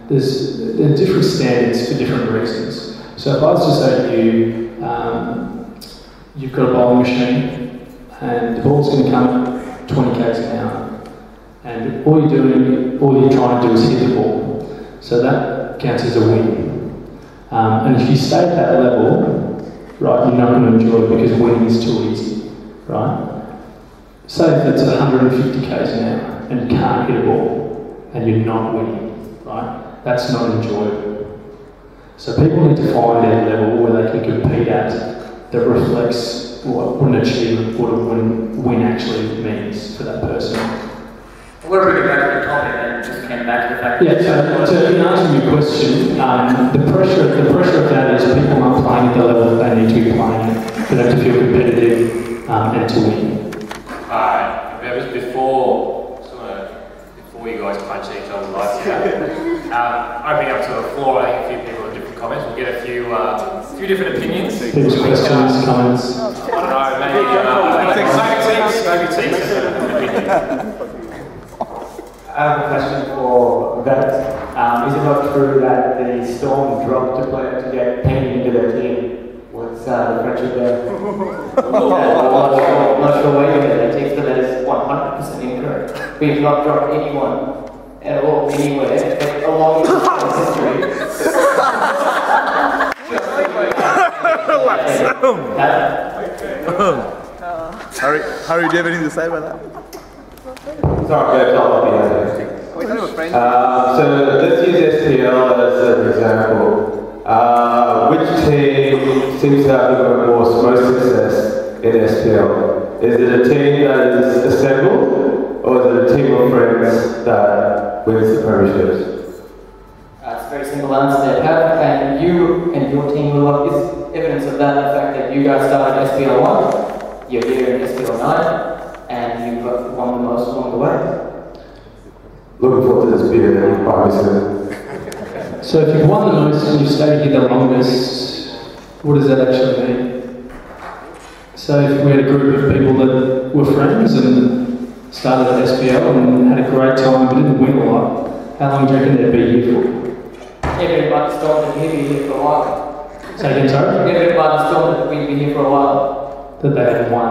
there are different standards for different reasons. So if I was to say to you, you've got a bowling machine and the ball's going to come at 20 k's an hour, and all you're trying to do is hit the ball. So that counts as a win. And if you stay at that level, right, you're not going to enjoy it because winning is too easy, right? Say if it's 150 k's an hour and you can't hit a ball and you're not winning, right? That's not enjoyable. So people need to find their level where they can compete at that reflects what an achievement, what a win actually means for that person. We're bringing back to the topic and just came back to the fact that... Yeah, so in answering your question, the pressure of that is people aren't playing at the level that they need to be playing at for them to feel competitive and to win. Before you guys punch each other's lights out, opening up to the floor, I think a few people have different comments. We'll get a few different opinions. People's questions, comments. I don't know, maybe teams. I have a question for Vet. Is it not true that the Storm dropped a player to get Penny into their team? What's the friendship there? I'm not sure where you're going to take that is 100% incorrect. We've not dropped anyone at all, anywhere, along the history. Harry, do you have anything to say about that? Sorry, so let's use SPL as an example. Which team seems to have the most success in SPL? Is it a team that is assembled, or is it a team of friends that wins the premierships? It's a very simple answer there, Pat, and you and your team will have evidence of that, the fact that you guys started SPL1, you're here in SPL9, and you've won the most along the way. Looking forward to this beer in 5 minutes. So if you've won the most and you've stayed here the longest, what does that actually mean? So if we had a group of people that were friends and started at SPL and had a great time but didn't win a lot, how long do you reckon they'd be here for? Everybody thought that we'd be here for a while. Say again, sorry? Everybody thought that we'd be here for a while. That they had won.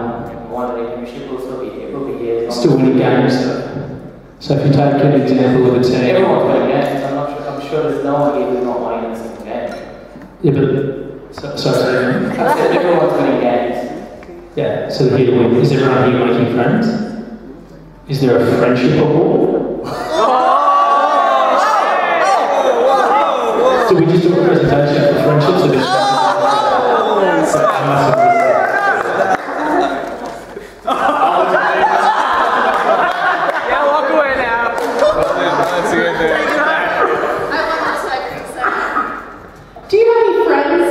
One of the premiership will still be here. We'll be here. Still winning games though. So if you take an example of a team... Everyone's winning games. I'm sure there's no one here who's not winning a single game. Yeah, but... Sorry. I said everyone's winning games. Yeah, so they're here to win. Is everyone here making friends? Is there a friendship award? So we just do a presentation for friendships of each Do you have any friends?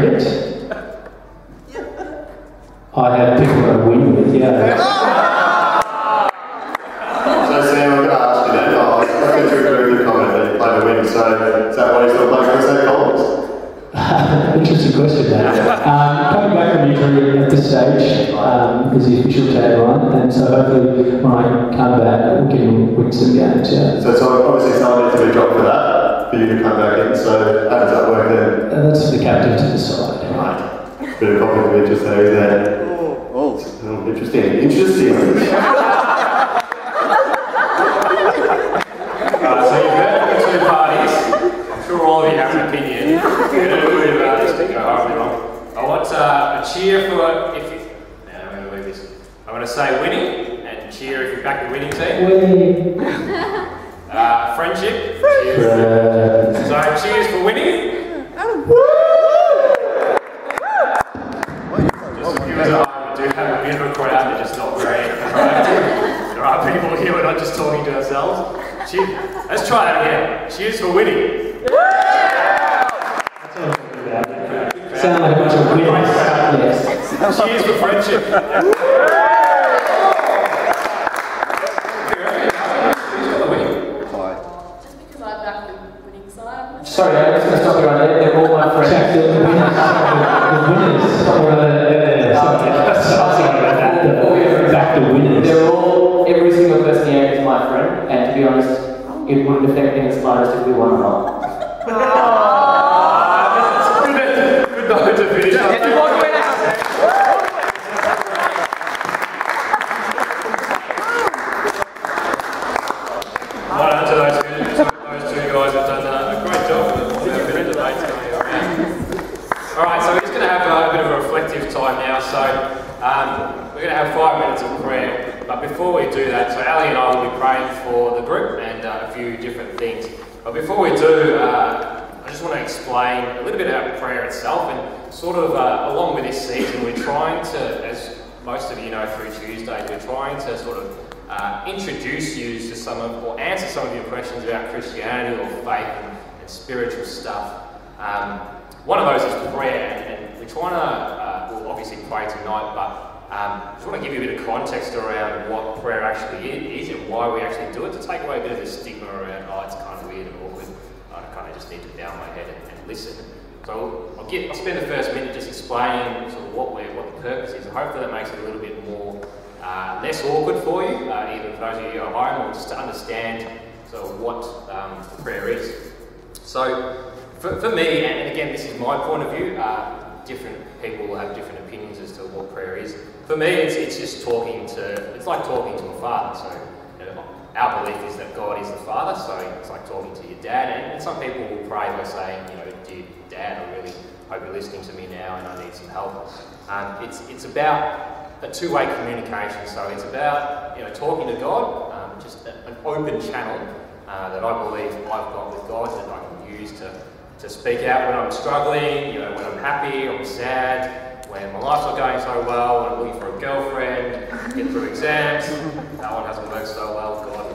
cricket. I have people that I win with, yeah. So Sam, I'm going to ask you then, I think you're a very good comment that you play to win, so is that why you still play for St. Collins? Interesting question, mate. Coming back from injury at this stage is the official tagline, and so hopefully when I come back we can win some games, yeah. So obviously someone needs to be dropped for that, for you to come back in, so how does that work then? That's for the captain to decide. Right. Bit of conflict of interest there, isn't there? Oh, interesting. So you've heard the two parties. I'm sure all of you have an opinion. I want a cheer for if you. Now I'm going to leave this. I'm going to say winning and cheer if you back the winning team. Winning. Friendship. Cheers. So cheers for winning. Just to give us a high, we do have a bit of a crowd. They're just not very interactive. There are people here. We're not just talking to ourselves. Cheers. Let's try that again. Cheers for winning. Sound like a bunch of winners. Yes. Cheers for friendship. Just because I back the winning side. Sorry, I'm just going to stop you right there. They're all my friends. Check the winners. Back the winners. They're all, every single person here is my friend, and to be honest, it wouldn't affect me as far as if we won or not. Good note to finish on. Well done to those two guys have done a great job with a bit of debates going around. Alright, so we're just going to have a bit of a reflective time now. So we're going to have 5 minutes of prayer. But before we do that, so Ali and I will be praying for the group and a few different things. But before we do, I just want to explain a little bit about prayer itself, and sort of along with this season, we're trying to, as most of you know through Tuesdays, we're trying to sort of introduce you to some of, or answer some of your questions about Christianity or faith and spiritual stuff. One of those is prayer, and we're trying to, we'll obviously pray tonight, but I just want to give you a bit of context around what prayer actually is and why we actually do it, to take away a bit of the stigma around, oh, it's kind of weird and awkward. I kind of just need to down my head and listen. So I'll spend the first minute just explaining sort of what the purpose is, and hopefully that makes it a little bit more less awkward for you, either for those of you at home or just to understand sort of what prayer is. So for me, and again this is my point of view, different people will have different opinions as to what prayer is. For me, it's just it's like talking to a father. So our belief is that God is the Father, so it's like talking to your dad. And some people will pray by saying, dear Dad, I really hope you're listening to me now and I need some help. It's about a two-way communication. So it's about talking to God, just an open channel that I believe I've got with God that I can use to speak out when I'm struggling, when I'm happy, I'm sad, when my life's not going so well, when I'm looking for a girlfriend, get through exams. That one hasn't worked so well, God.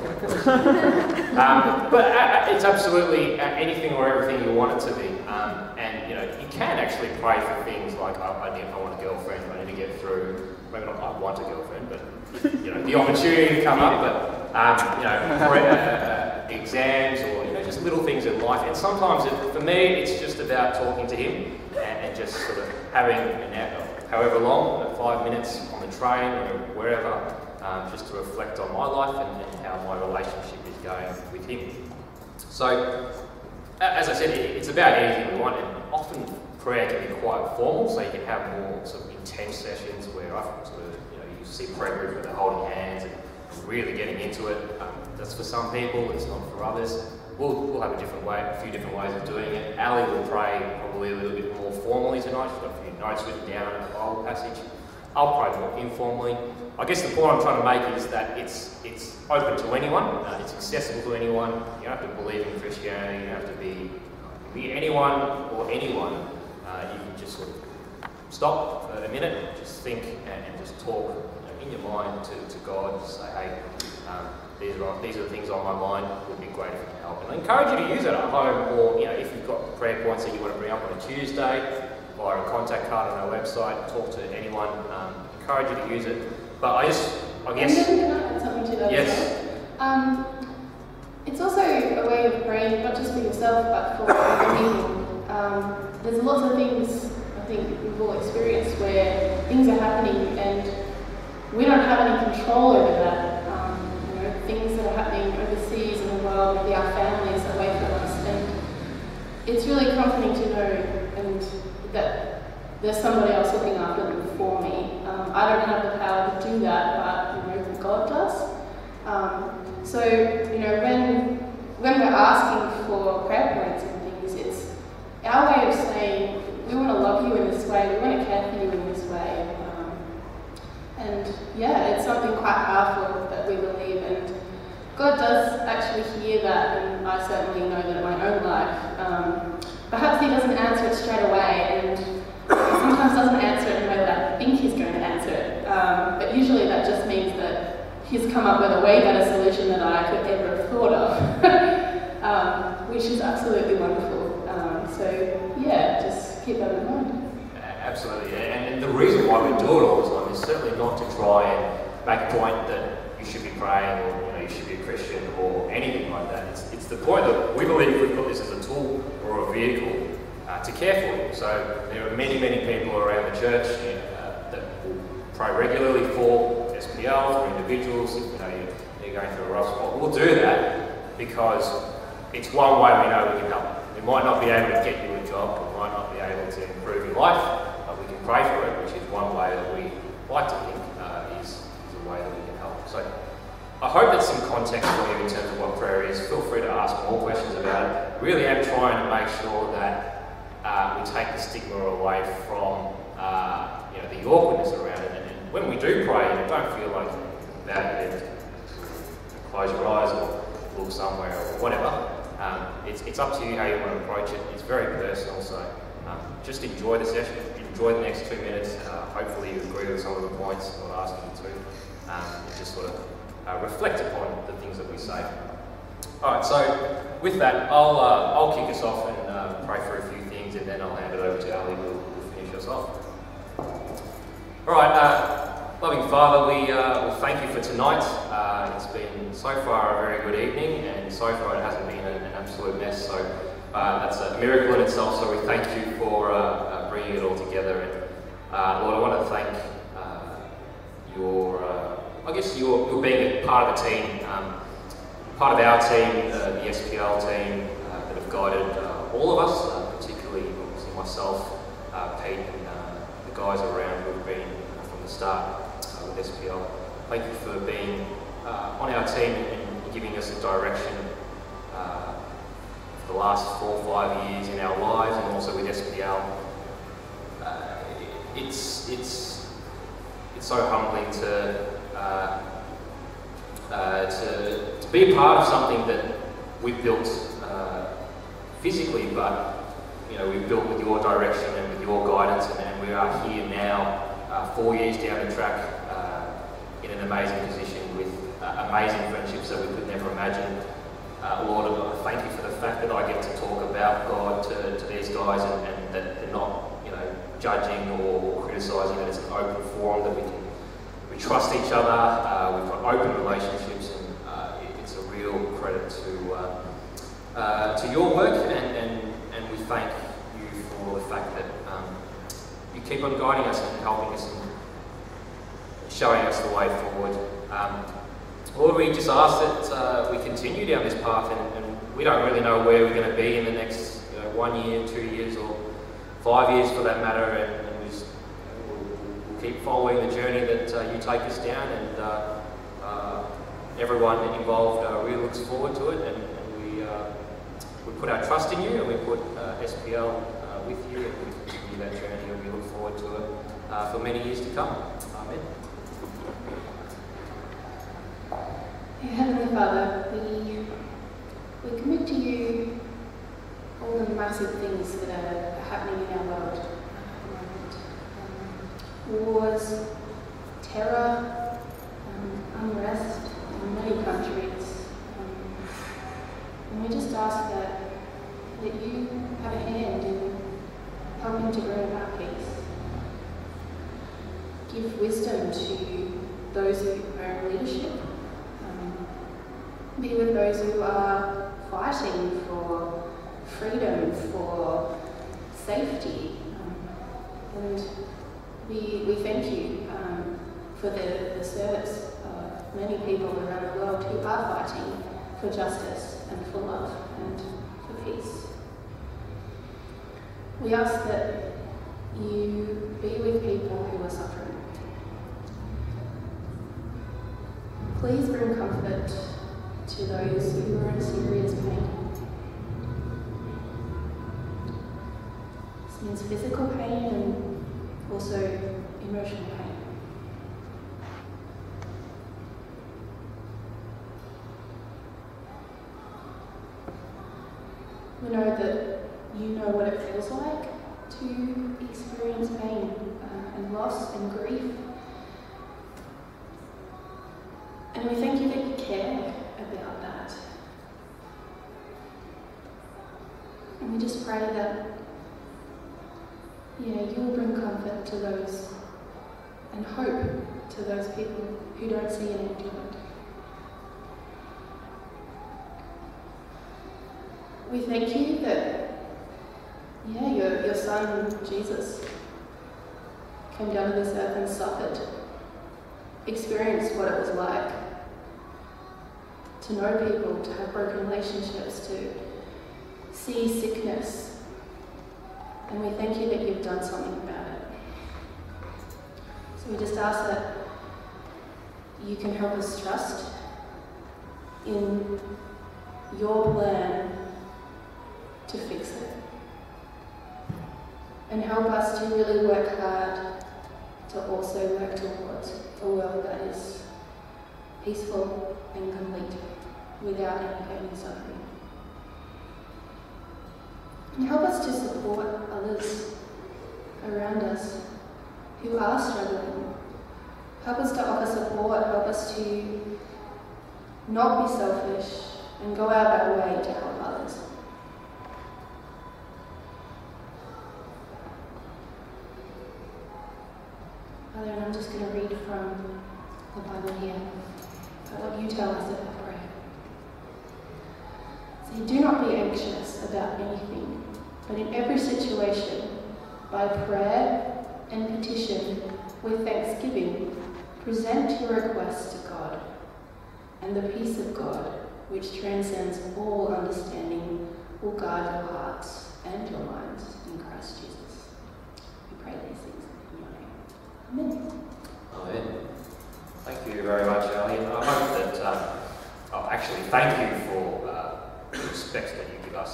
But it's absolutely anything or everything you want it to be. And you can actually pray for things like, I want a girlfriend, I need to get through, maybe not I want a girlfriend, but the opportunity to come up, but exams or just little things in life. And sometimes for me it's just about talking to him and just sort of having however long, 5 minutes on the train or wherever, just to reflect on my life and how my relationship is going with him. So as I said, it's about anything we want, and often prayer can be quite formal, so you can have more sort of intense sessions where I sort of, you see prayer groups where they're holding hands and really getting into it. That's for some people, it's not for others. We'll have a few different ways of doing it. Ali will pray probably a little bit more formally tonight. She's got a few notes written down in the Bible passage. I'll pray more informally. I guess the point I'm trying to make is that it's open to anyone. It's accessible to anyone. You don't have to believe in Christianity. You don't have to be anyone or anyone. You can just sort of stop for a minute, just think and just talk in your mind to God. Just say, hey, these are the things on my mind. It would be great if you can help. And I encourage you to use it at home, or if you've got prayer points that you want to bring up on a Tuesday, by via a contact card on our website, talk to anyone, encourage you to use it. But I guess... And then can I add something to that as well? It's also a way of praying, not just for yourself, but for other people. There's lots of things I think we've all experienced where things are happening and we don't have any control over that. You know, things that are happening overseas in the world, maybe our families away from us, and it's really comforting to know and that there's somebody else looking after them for me. I don't have the power to do that, but you know, God does. So you know, when we're asking for prayer points and things, it's our way of saying we want to love you in this way, we want to care for you in this way. And yeah, it's something quite powerful that we believe, and God does actually hear that, and I certainly know that in my own life. Perhaps He doesn't answer it straight away, and sometimes doesn't answer it in the way that I think He's going to answer it. But usually that just means that He's come up with a way better solution than I could ever have thought of, which is absolutely wonderful. So yeah, just keep that in mind. Absolutely, and the reason why we do it all the time is certainly not to try and make a point that you should be praying or you know you should be a Christian or anything like that. It's the point that we believe we've got this as a tool or a vehicle to care for you. So there are many people around the church that will pray regularly for SPL, for individuals. If you know you're going through a rough spot, we'll do that because it's one way we know we can help. We might not be able to get you a job, we might not be able to improve your life, but we can pray for it, which is one way that we like to think is a way that we can help. So I hope that's some context for you in terms of what prayer is. Feel free to ask more questions about it. Really am trying to make sure that we take the stigma away from you know, the awkwardness around it. And when we do pray, you know, don't feel like that you close your eyes or look somewhere or whatever. It's up to you how you want to approach it. It's very personal, so just enjoy the session, enjoy the next 2 minutes. Hopefully you agree with some of the points I'm not asking you to, and just sort of reflect upon the things that we say. Alright, so with that, I'll kick us off and pray for a few things, and then I'll hand it over to Ali who will finish us off. Alright, loving Father, we thank you for tonight. It's been so far a very good evening, and so far it hasn't been an absolute mess, so that's a miracle in itself, so we thank you for bringing it all together. And Lord, I want to thank your being a part of the team, part of our team, the SPL team that have guided all of us, particularly obviously myself, Pete, and the guys around who have been from the start with SPL. Thank you for being on our team and giving us a direction for the last 4 or 5 years in our lives, and also with SPL. It's so humbling to be a part of something that we've built physically, but you know, we've built with your direction and with your guidance, and we are here now, 4 years down the track, in an amazing position with amazing friendships that we could never imagine. Lord, I thank you for the fact that I get to talk about God to these guys, and that they're not, you know, judging or criticising, that it's an open forum, that we trust each other, we've got open relationships, and it's a real credit to your work, and we thank you for the fact that you keep on guiding us and helping us and showing us the way forward. Lord, we just ask that we continue down this path, and we don't really know where we're going to be in the next 1 year, 2 years, or 5 years for that matter, and we just, we'll keep following the journey that you take us down, and everyone involved really looks forward to it, and we put our trust in you, and we put SPL with you, and we continue that journey, and we look forward to it for many years to come. Amen. Heavenly Father, we commit to you all the massive things that are happening in our world at the moment. Wars, terror, unrest in many countries. And we just ask that you have a hand in helping to bring about peace. Give wisdom to those who are in leadership. Be with those who are fighting for freedom, for safety. And we thank you for the service of many people around the world who are fighting for justice and for love and for peace. We ask that you be with people who are suffering. Please bring comfort to those who are in serious pain. This means physical pain and also emotional pain. We know that you know what it feels like to experience pain and loss and grief. And we thank you that you care about that. And we just pray that, you will bring comfort to those and hope to those people who don't see an end to it. We thank you that, your son, Jesus, came down to this earth and suffered, experienced what it was like to know people, to have broken relationships, to see sickness. And we thank you that you've done something about it. So we just ask that you can help us trust in your plan to fix it. And help us to really work hard to also work towards a world that is peaceful and complete without any pain and suffering. And help us to support others around us who are struggling. Help us to offer support, help us to not be selfish and go out of our way to help others. Father, and I'm just going to read from the Bible here, what you tell us about prayer. So do not be anxious about anything, but in every situation, by prayer and petition, with thanksgiving, present your requests to God, and the peace of God, which transcends all understanding, will guard your hearts and your minds in Christ Jesus. We pray these things in your name. Amen. Amen. Thank you very much, Ali. I hope that, actually, thank you for the respect that you give us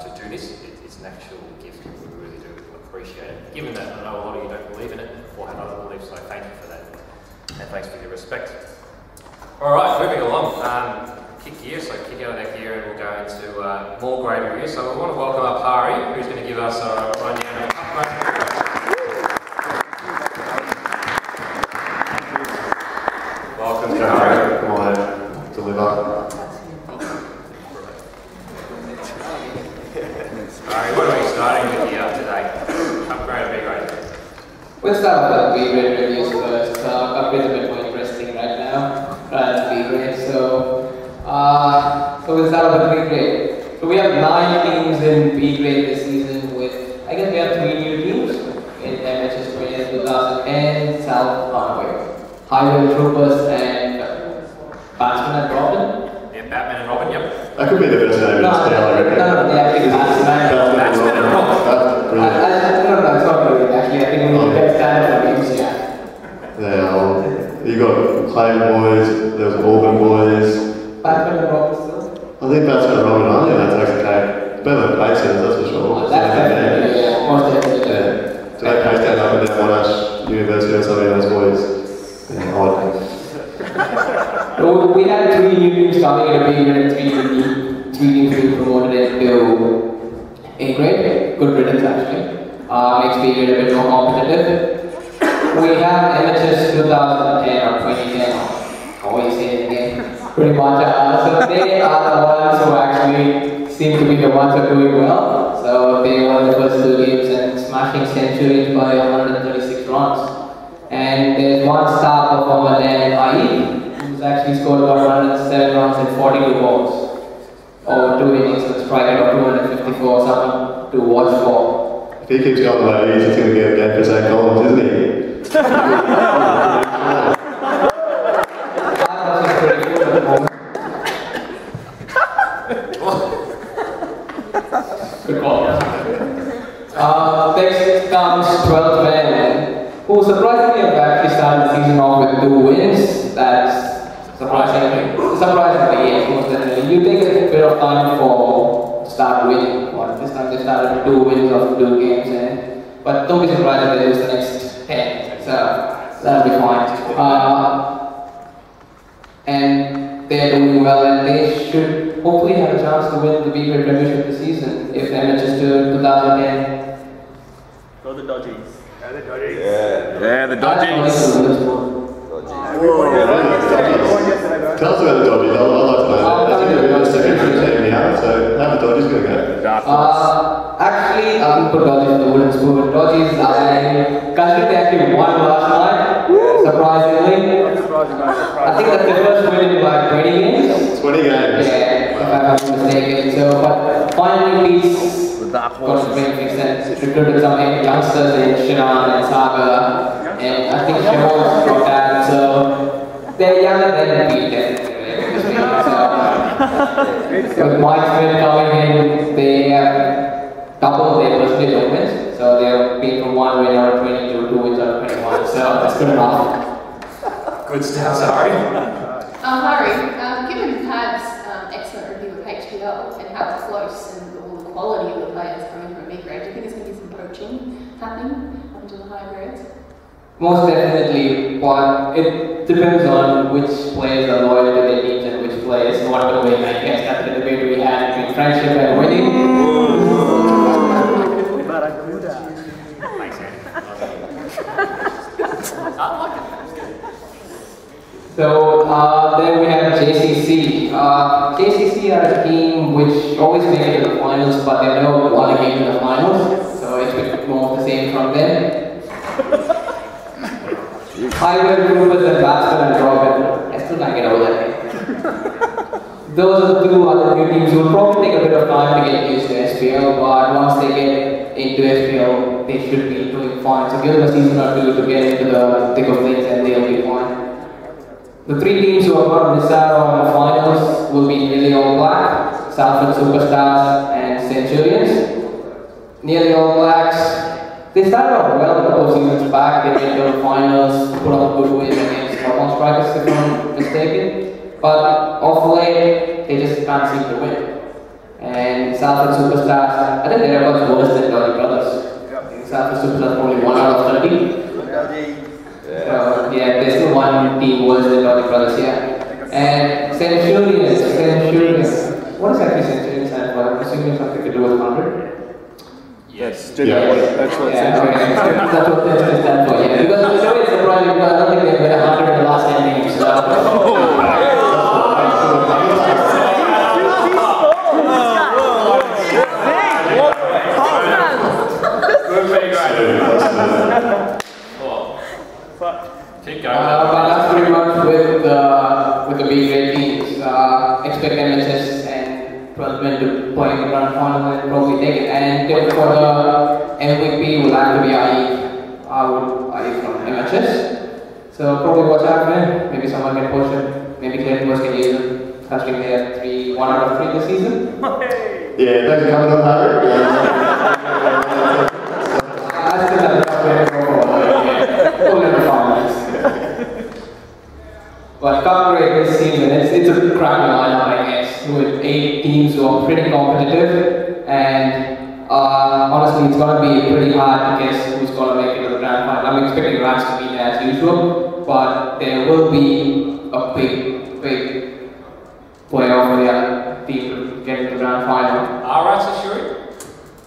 to do this. It's an actual gift. We really do appreciate it. Given that I know a lot of you don't believe in it or have other beliefs, so thank you for that. And thanks for your respect. All right, moving along. Kick gear, so kick out of that gear and we'll go into more greater gear. So we want to welcome up Hari, who's going to give us a rundown of upgrade. Welcome to Hari. Come on, deliver. Hari, what are we starting with here today? Upgrade or B-grade? We'll start with the B-grade reviews first. Upgrade is a bit more interesting right now rather than B-grade. So we'll start with B-grade. So we have 9 teams in B-grade this season with, I guess we have 3 new teams in MHS 2010, South Conway. Highway Troopers and Batsman and Robin. Yeah, Batman and Robin, yep. That could be the best name in SPL, I reckon. No, they actually Batsman and Robin. That's brilliant. No, it's not brilliant actually. I think we need to stand for names, yeah. You got Clay Boys, there was Auburn Boys. Batsman and Robin still? I think Batsman and Robin are, yeah, that's okay. Better than Pacers, that's for sure. That's definitely, yeah, most definitely. Yeah. Do they pace that up and down Monash University or something, those boys? Yeah, odd. So we had 3 new teams starting at B grade and 3 teams being promoted into A grade. Good riddance actually. Makes B grade a bit more competitive. We have MHS 2010 or 2010. Always say it again. Pretty much. So they are the ones who actually seem to be the ones who are doing well. So they won the first 2 games and smashing Centurions by 136 runs. And there's one star performer there, Aib, who's actually scored about 107 runs and 42 balls. Over 2 innings with a strike rate of 254, something to watch for. If he keeps going the way he is, he's going to get a game for St. Collins, isn't he? Good call. Next comes 12th man, who surprisingly have actually started the season off with 2 wins. That's surprisingly, yes, most definitely. You take a bit of time for start winning, but this time they started with 2 wins of 2 games, but don't be surprised if they lose the next 10, so that'll be fine. And they're doing well, and they should hopefully have a chance to win the B-grade Premiership this season if they matches to 2010. Go the Dodgies. Yeah, the Dodgies. Tell us about the Dodgies. I'd like to know. I think they're the second team now, so how the Dodgies going to go? Actually, I wouldn't put Dodgies in the wooden spoon. Dodgies, I consider they actually won last night, surprisingly. I think that's the first win in like 20 games. 20 games. Yeah, if I'm not mistaken. So, but finally, Leeds got to bring things and recruited some youngsters in Shinan and Saga, and I think Sharon's dropped out, so they're younger than Pete, definitely. So, with Mike Smith coming in, they have doubled their percentage of wins, so they've been from 1 win out of 20 to 2 wins out of 21, so that's good enough. Good stuff, sorry. Harry, given Pad's excellent review of HPL and how close and all the quality of the players coming from B-grade, do you think there's going to be some poaching happening onto the higher grades? Most definitely, but it depends on which players are loyal to their teams and which players want to win. I guess that's the debate we had between friendship and winning. So then we have JCC. JCC are a team which always make it to the finals, but they never won a game in the finals. So expect more of the same from them. Highway Groupers and Baston and Robin. I still can't get over that name. Those are the 2 other new teams who will probably take a bit of time to get used to SPL, but once they get into SPL, they should be doing fine. So give them a season or 2 to get into the thick of things and they'll be fine. The 3 teams who are going to miss out on the finals will be Nearly All Black, Salford Superstars and Centurions. Nearly All Blacks, they started off well a couple of seasons back. They made the finals, put up a good win against Stockholm Strikers if I'm not mistaken. But off late, they just can't seem to win. And Salford Superstars, I think their record's worse than Dodgy Brothers. Salford Superstars only 1 out of 30. Yeah, there's still 1 team worse than Dodgy Brothers, yeah. And Centurions, what does actually Centurions stand for? I'm assuming something to do with 100. Yes, that's what Centurions stand for, yeah. Because it's always surprising because I don't think they've been 100 in the last 10 games. So. Keep going. But that's pretty much with the B-grade teams. Expect MHS and 12 men to play in the grand final and probably take it. And for the MVP will have to be Aib from MHS. So probably watch out for him. Maybe someone can push him. Maybe Clayton West can use him. Considering they have 1 out of 3 this season. Yeah, thanks for coming on, Harry. I still have enough way to go for. But cup grade this season, it's a cracking lineup, I guess, with 8 teams who are pretty competitive, and honestly, it's going to be pretty hard to guess who's going to make it to the grand final. I'm expecting Rats to be there as usual, but there will be a big playoff for the team to get into the grand final. Are Rats assured?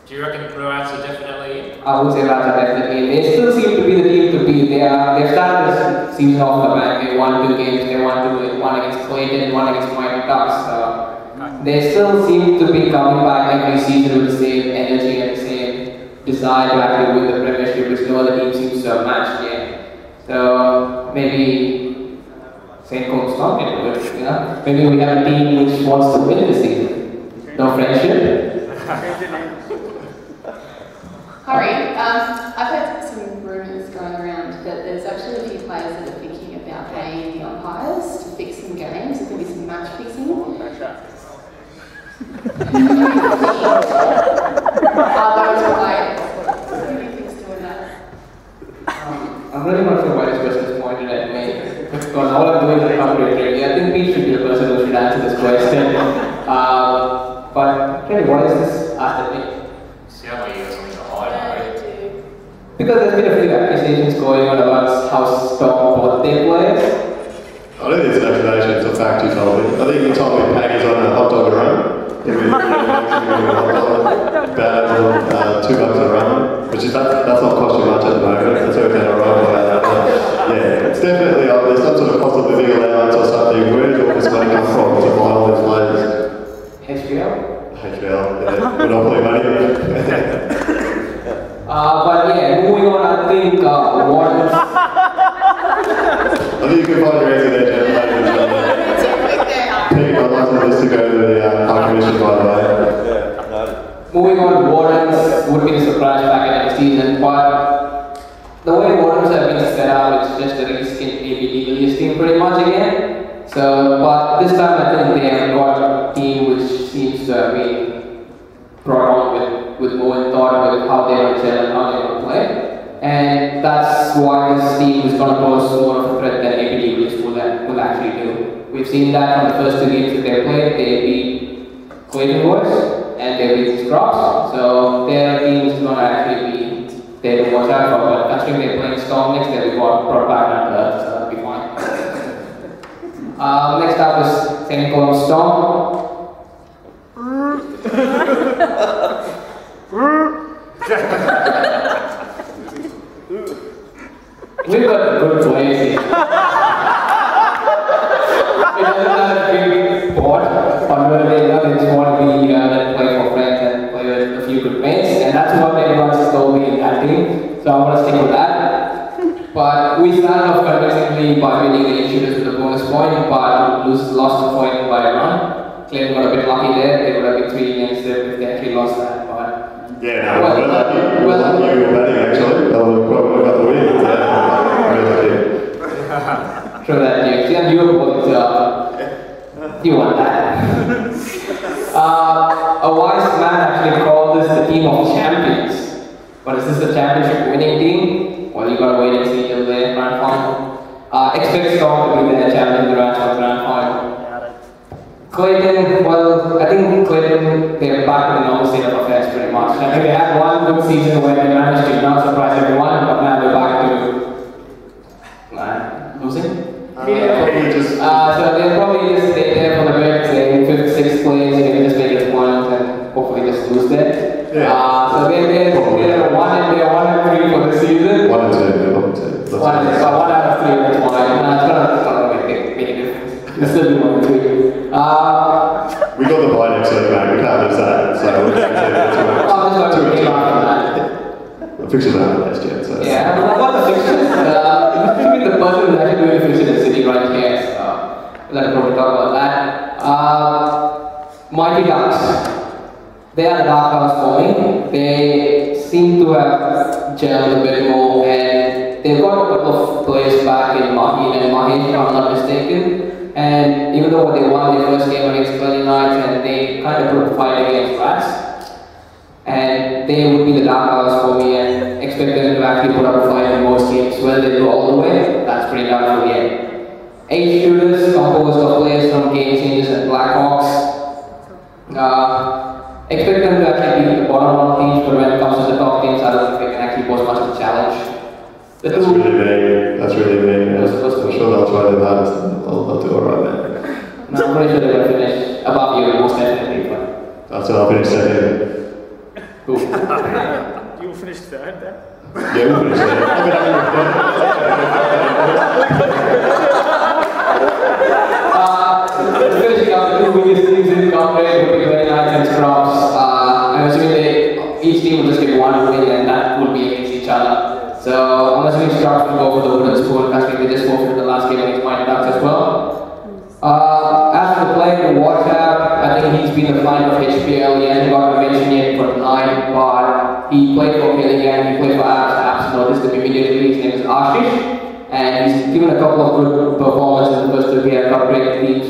Do you reckon the Rats are definitely in? I would say Rats are definitely in. They still seem to be the team to beat. They've started this season off the back. They won 2 games. They won 2, 1 against Clayton, 1 against Mighty Ducks. They still seem to be coming back every season with the same energy and the same desire to actually win the Premiership, which no other team seems to have matched yet. So maybe St. Combs not going to win, yeah? Maybe we have a team which wants to win this season. No friendship. Harry, I've heard some rumours going around that there's actually a few players that are thinking about paying the umpires to fix some games. There's going to be some match fixing. Are those players? Who do you think's doing that? I'm really not sure why this question is pointed at me. Because all I'm doing is covering trivia. I think Pete should be the person who should answer this question. But really, why is this asked at me? Sounds like you got something to hide, right? Because there's been a few accusations going on about how Storm bought their players. I don't think it's an accusation, it's a fact you told me. I think you told me Peggy's on a hot dog a run. About $2 a run, which is that's not costing much at the moment. That's okay, alright. Yeah, it's definitely there's some sort of cost of living allowance or something. Where does all this money come from to buy all these players? SPL? yeah, monopoly money. But yeah, moving on, I think Warren's. I think you can find your answer there, gentlemen. Pete, I'd like this to go to the High Commission, by the way. Moving on, Warrens would be a surprise back at the season, but the way Warrens have been set up, it's just a reskin ABD team pretty much again. So, but this time I think they have got a team which seems to have been brought on with more thought with how they want to gel and how they want to play. And that's why this team is going to pose more of a threat than ABD will actually do. We've seen that from the first 2 games that they played. They beat Clayton Boys and they beat Scrubs. So their team is going to actually be there to watch out for. But considering they're playing Storm next, they'll be brought back down to earth, so that'll be fine. Next up is St. Combs Storm. We've got good players here. It doesn't matter if we bought on whether they just want to be play for friends and play with a few good mates, and that's what everyone's told me in that team. So I want to stick with that. But we started off convincingly by winning the shooters with a bonus point, but lost the point by a run. Clayton got a bit lucky there. They would have been 3 against them if they actually lost that. But yeah, no, we're lucky. We're lucky you were batting actually. Probably got the win. Yeah, we're lucky. True that, James. Yeah, you both, you want that. A wise man actually called this the team of champions. But is this the championship winning team? Well, you gotta wait and see till the grand final. Expect Storm to be the champion in the grand final. Clayton, well, I think Clayton, they're back in the normal state of affairs pretty much. I think they had one good season where they managed to not surprise everyone, but now they're back to losing. So they'll probably just stay there for the bit, say 5th, 6th place, and they just make it to finals and hopefully just lose there. Yeah. So they're 1 and 3 for the season. 1 and 2, 1 and 2. 1 out of 3, that's fine. It's gonna make a difference. It's still be 1 and 3. We got the bye next week, man. We can't lose that. So we're going to get the fixtures aren't released yet. So yeah, I got the fixtures. I think the person who's actually doing the fixtures is sitting right here. So let's probably talk about that. Mighty Ducks. They are the dark house for me. They seem to have gelled a bit more, and they've got a couple of players back in Mahin and Mahesh, if I'm not mistaken. And even though they won their first game against SPL9, and they kind of put a fight against Rats, and they would be the dark house for me, and expect them to actually put up a fight in most games. Whether they go all the way, that's pretty doubtful yet. 8 shooters composed of players from Game Changers and Blackhawks. Expect them to actually beat the bottom 1 teams, but when it comes to the top teams, I don't think they can actually pose much of a challenge. That's really mean. That's really mean. Yeah. I'm sure they'll try their hardest and they'll do alright there. No, I'm pretty sure they're going to finish above you, most definitely. But so I'll finish 2nd. Cool. You'll finish 3rd then? Yeah, we'll finish 3rd. Finishing up the 2 biggest teams in the company would be very nice and Scrubs. I'm assuming each team will just get 1 win and As for the player to watch out, I think he's been the flank of HPL. He hasn't got a mention yet for 9, but he played for Gilligan, he played for Apps noticed him immediately. His name is Ashish, and he's given a couple of good performances in the first 2 years, got great teams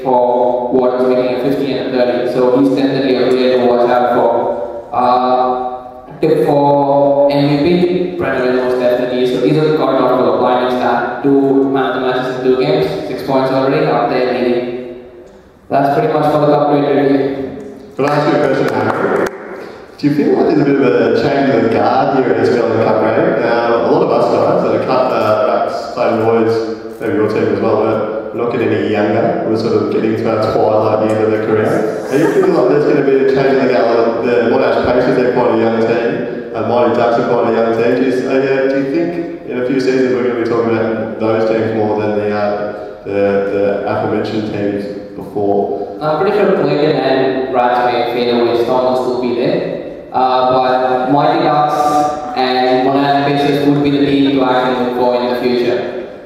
for Wardens, making a 50 and a 30. So he's definitely a player to watch out for. Tip for MVP, Brendan most definitely. So he's a got off to a blinding start. 2 man of the matches in 2 games, 6 points already, up there leading. That's pretty much for the cup grade review. Can I ask you a question, Andrew? Do you feel like there's a bit of a change in the guard here at SPL in the cup grade? A lot of us guys that are perhaps playing boys, maybe your team as well, but we're not getting any younger. We're sort of getting to our twilight years of their career. Are you feeling like there's going to be a change in the guard? The Monash Pacers, they're quite a young team, and Mighty Ducks are quite a young team. Do you think in a few seasons we're going to be talking about those teams more than the aforementioned teams before? I'm pretty sure Clayton and Rats may fade away, Storm will still be there. But Mighty Ducks and Monash Pacers would be the team to actually look for in the future.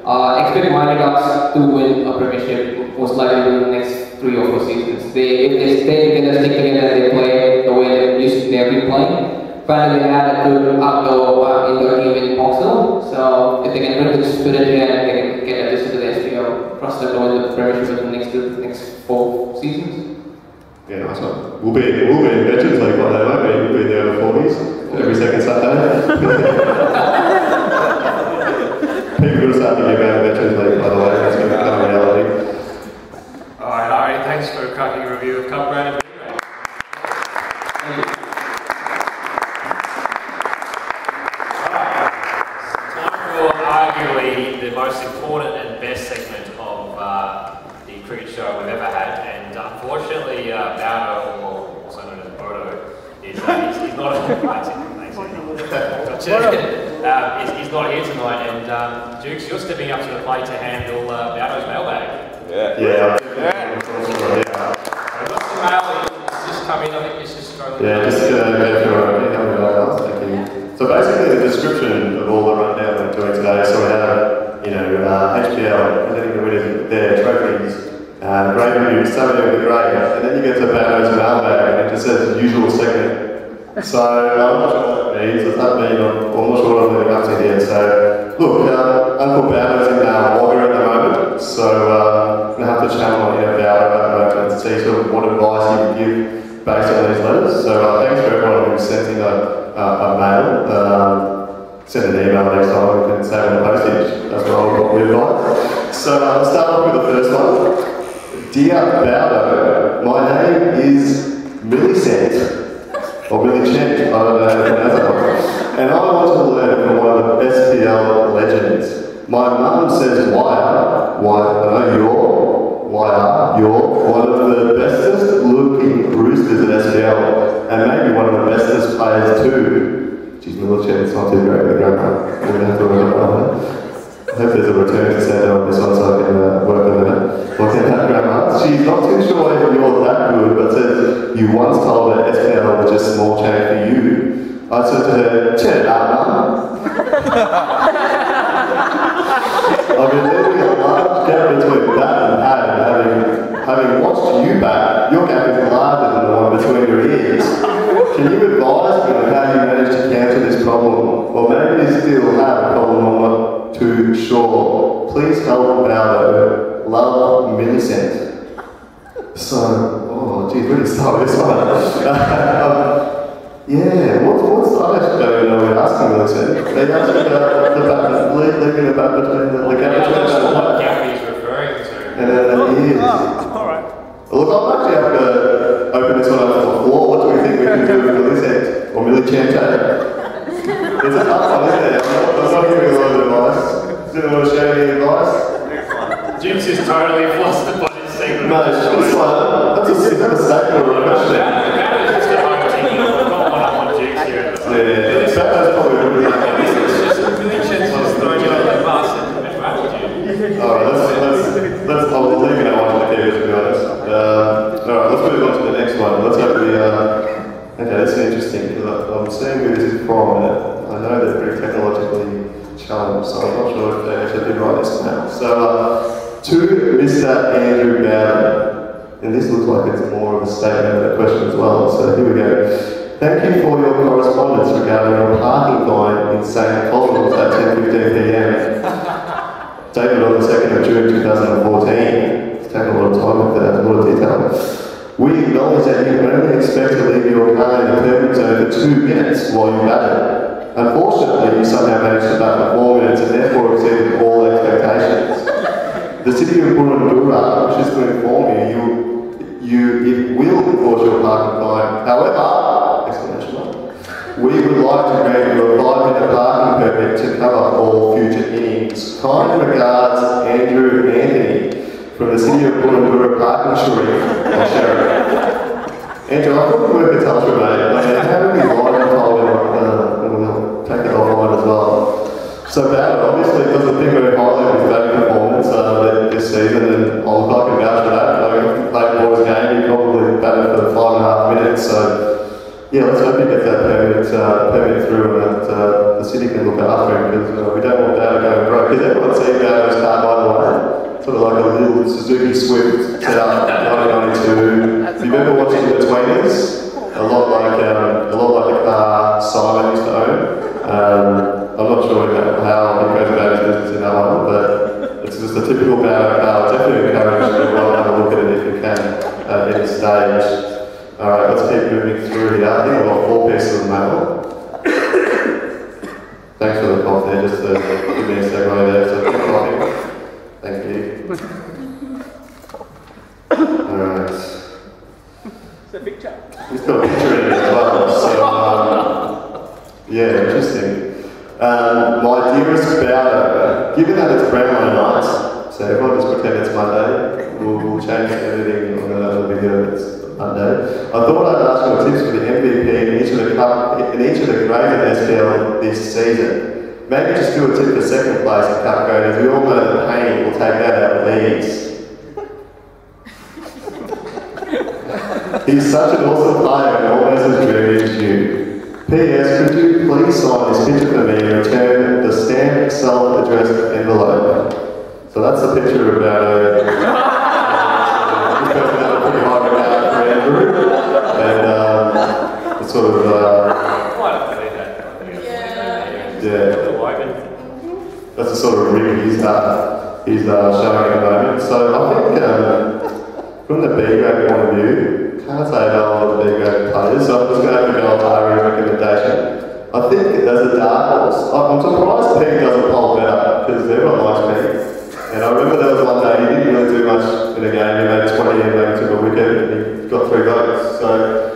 Expect Mighty Ducks to win a premiership, most likely in the next 3 or 4 seasons. If they stay together, stick together, they play the way they've been playing. Finally, they had a good outdoor indoor team in Oxford, so if they can bring the spirit here and they can get adjusted to the SPL, trust them to win the premiership in the next 4 seasons. Yeah, nice one. We'll be in Veterans League one day, won't we? We'll be in the over 40s every second Saturday. People will start thinking about Veterans League, by the way, that's going to become a reality. Alright, Ari, thanks for a cracking review of Cup Grade. Arguably the most important and best segment of the cricket show we've ever had, and unfortunately Bowdo, or also known as Bowdo, he's not here tonight, and Dukes, you're stepping up to the plate to handle Bowdo's mailbag. Yeah. I've got some mail, it's just come in, I think it's just struggling. Yeah, just go through it. Thank you. So basically the description of all the rundown we're doing today, so we have, HPL, presenting the winners their trophies, great reviews, somebody with a great, and then you get to Bowdo's mailbag, and it just says usual segment. So I'm not sure what that means, does that mean, I'm not sure what I'm living up to here. So look, Uncle Bowdo's in Wagga at the moment, so I'm going to have to channel Bowdo at the moment and see sort of what advice he can give based on these letters. So thanks for everyone who's sent in a mail. Send an email next time, we can save on the postage. That's what I'll probably advise. So I'll start off with the first one. Dear Bowdo, my name is Millicent. Or Millicent, I don't know how to pronounce that. And I want to learn from one of the SPL legends. My mum says you're one of the bestest looking roosters at SPL, and maybe one of the bestest players too. Geez, Millicent, it's not too great with the grammar. We're going to have to work on that. I hope there's a return to sender on this one so I can work on it. Look at that grammar. She's not too sure if you're that good, but says you once told her SPL was just small change for you. I said to her, check it out, Mum. I've been leaving a large gap between that and Adam, having watched you back, your gap is larger than the one between your ears. Can you advise me on how you managed to counter this problem? Or maybe you still have a problem, I'm not too sure. Please help Bowdo. Love, Millicent. So, geez, where to start with this one? What's I actually don't even know what asking Millicent. They asked about the back, leaving the back between the gap between the what gap he's referring to. And the ears. Alright. Look, I'm actually have to open this one up to the floor. What do we think we can do with Millicent? Or Millicent? It's a tough one, isn't it? I'm not giving a lot of advice. Does anyone want to share any advice? Dukes is totally flustered by this segment. No, it's just like, that's a statement or a question. Bowdo's just a home team. We've got one up on Dukes here. Yeah, Bowdo's probably a good one. Millicent's just throwing you under the bus and rattled you. Alright, I'll leave it at one to the keepers, to be honest. Alright, let's move on to the next one. Let's hope we, okay, this is interesting, because I'm seeing who this is from, and I know they're pretty technologically challenged, so I'm not sure if they actually did write this now. So, To Mr. Andrew Bowdo. And this looks like it's more of a statement than a question as well, so here we go. Thank you for your correspondence regarding your parking fine in St. Paul's at 10:15 p.m. Dated on the 2nd of June 2014. It's taken a lot of time with that, a lot of detail. We acknowledge that you only expect to leave your car in the permit zone for 2 minutes while you batted. Unfortunately, you somehow managed to bat for 4 minutes and therefore exceeded all expectations. The City of Bowdo wishes to inform you it will enforce your parking fine. However, we would like to grant you a 5-minute parking permit to cover all future innings. Kind regards, Andrew Anthony from the City of Bowdo Parking Sheriff. Andrew, I thought we were a touch mate. How do we lie and told him we'll take it offline as well? So Bowdo obviously doesn't think very highly of his batting performance this season, and I'll look like a vouch for that. I played Boys game, he probably batted for 5.5 minutes, so yeah, let's hope he gets that permit through and that the city can look after him, because we don't want Bowdo going broke. Because everyone's seen Bowdo's car, by the way, sort of like a little Suzuki Swift set up in 1992. If you've ever watched In Betweeners, a lot like the car Simon used to own. I'm not sure how he goes about his business in that one, but it's just a typical Bowdo car. Definitely encourage everyone to have a look at it if you can at any stage. Alright, let's keep moving through here. I think I've got 4 pieces of mail. Thanks for the cough there, just to give me a segue there. So keep coughing. Thank you. Alright. It's a picture. He's got a picture in it as well, so yeah, interesting. My dearest Bowdo, given that it's Brownlow night, so everyone just pretend it's Monday, we'll change everything on the video that's Monday. I thought I'd ask for tips for the MVP in each of the grades at SPL this season. Maybe just do a tip for second place in cup grade, as we all know that Payne will take that out with ease. He's such an awesome player and always as dreamy as you. P.S. Could you please sign this picture for me and return the stamped self-addressed envelope? So that's the picture of Bowdo. This person has a pretty high regard for Andrew. And it's sort of yeah. That's the sort of rig he's showing at the moment. So I think from the B grade point of view, can't say about all the B grade players, so I'm just going to have to go off Ari's recommendation. I think as a dark horse, I'm surprised Pete doesn't poll better, because everyone likes Pete. And I remember there was one day he didn't really do much in a game, he made 20 and maybe took a wicket and he got 3 votes. So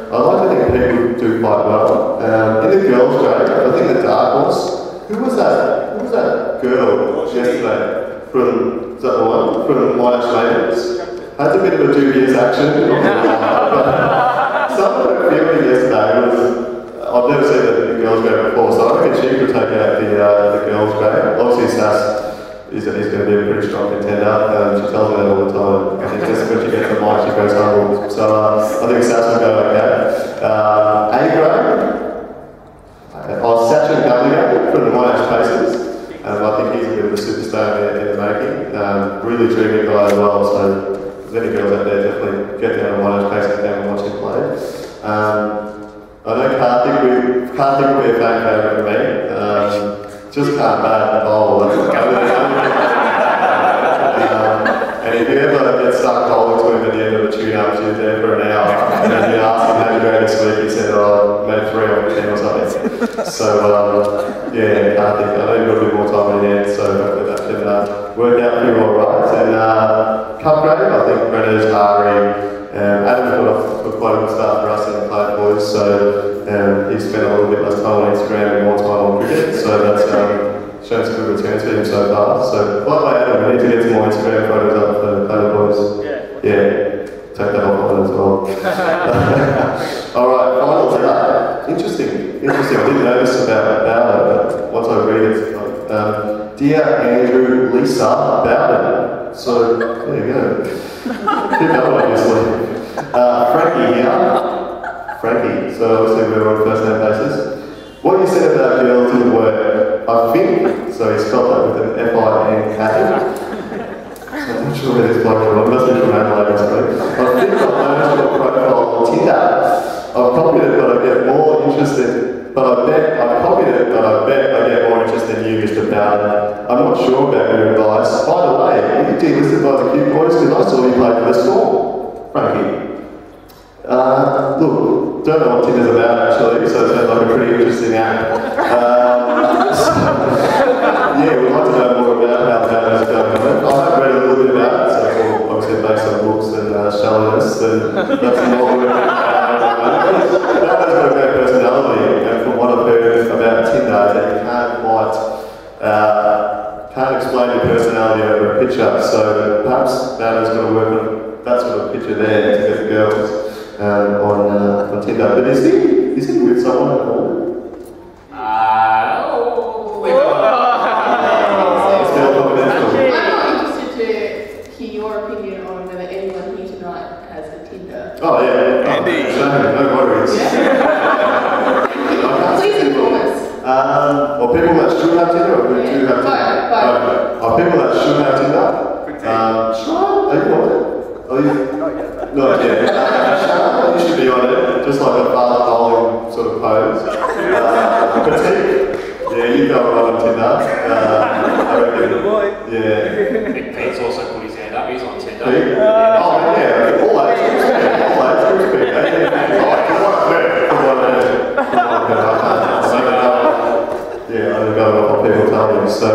I'd like to think Pete would do quite well. In the girls' grade, I think the dark horse, who was that girl yesterday from, is that the one? From Monash Mailbag? Had a bit of a dubious action. Some of her feeling yesterday was, I've never seen the girls' grade before, so I reckon she could take out the girls' grade. Obviously Sass is going to be a pretty strong contender. She tells me that all the time. I think just when she gets the mic, she goes humble. So I think Sass will go okay. A grade, Sachin Gallagher from the Monash Pacers. I think he's a bit of a superstar in the making. Really dreamy guy as well, so if there's any girls out there, definitely get down to Monash Pacers game and watch him play. I know Karthik will be a fan favourite for me. Just can't bat the bowl. And if you ever get stuck bowling to him at the end of a tune-up, you're there for an hour, and then you ask him how you go this week, he said, I made 3 on 10 or something. So, yeah, Karthik, I know you've got a bit more time in the end, so hopefully that can work out for you all right. And cup grade, I think Brenner's, Ari, Adam got off to quite a good start for us in the Play Boys, so he spent a little bit less time on Instagram and more time on cricket, so that's shown some good returns for him so far. So, by the way, Adam, we need to get some more Instagram photos up for the Play Boys. Yeah, take that offline as well. Alright, final letter. Interesting. I didn't know this about Bowdo, but once I read it, Dear Andrew, Lisa, Bowdo. So, there you go. Keep that one, obviously. Frankie here. Frankie, so obviously we're on first name basis. What you said about girls didn't work. I think, so he spelled that with an F-I-N capital. I'm not sure where this bloke from. I must be from Adelaide, sorry. I think I've noticed your profile on Tinder. I've copied it, but I get more interested. But I bet I've copied it, but I bet I get more interest than you, Mr. Bowdo. I'm not sure about your advice. By the way, were you delisted by the Cute Boys? Because I saw you play for the Storm, Frankie. Look, don't know what Tinder's about actually, so it sounds like a pretty interesting app. Yeah, we'd like to know more about how Bowdo's going on it. I have read a little bit about it, so it's all obviously based on books and shallowness, and that's more we're Bowdo's got a great personality, and from what I've heard about Tinder, that you can't explain your personality over a picture, so perhaps Bowdo's got to work on that sort of picture there to get the girls on Tinder. But is he with someone at all? SPL Confidential. I'm not interested to hear your opinion on whether anyone here tonight has a Tinder. Oh yeah, Andy. No worries. Please inform us. Or people that should have Tinder, or who do have Tinder? Or people that should have Tinder? Sean, are you on it? Not yet. Sean, you should be on it, just like a fast bowling sort of pose. Petite. Yeah, you go right on Tinder. I reckon. Yeah. Pete's also put his hand up, he's on Tinder. Pete? Oh, yeah, all age groups, Pete. Yeah, I'm going off what people tell me. So,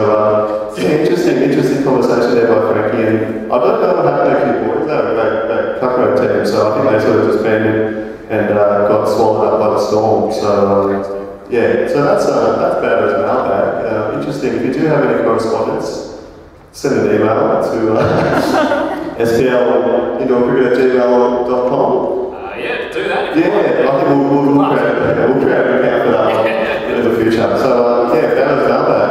interesting conversation there by Frankie. And I don't know what happened to Cute Boys. They're a great cutthroat team, so I think they sort of just banded and got swallowed up by the Storm. So, yeah, so that's Bowdo's Mailbag. Interesting. If you do have any correspondence, send an email to SPL9@gmail.com. Yeah, do that. Yeah, I think we'll create an account for that in the future. So, yeah, Bowdo's Mailbag.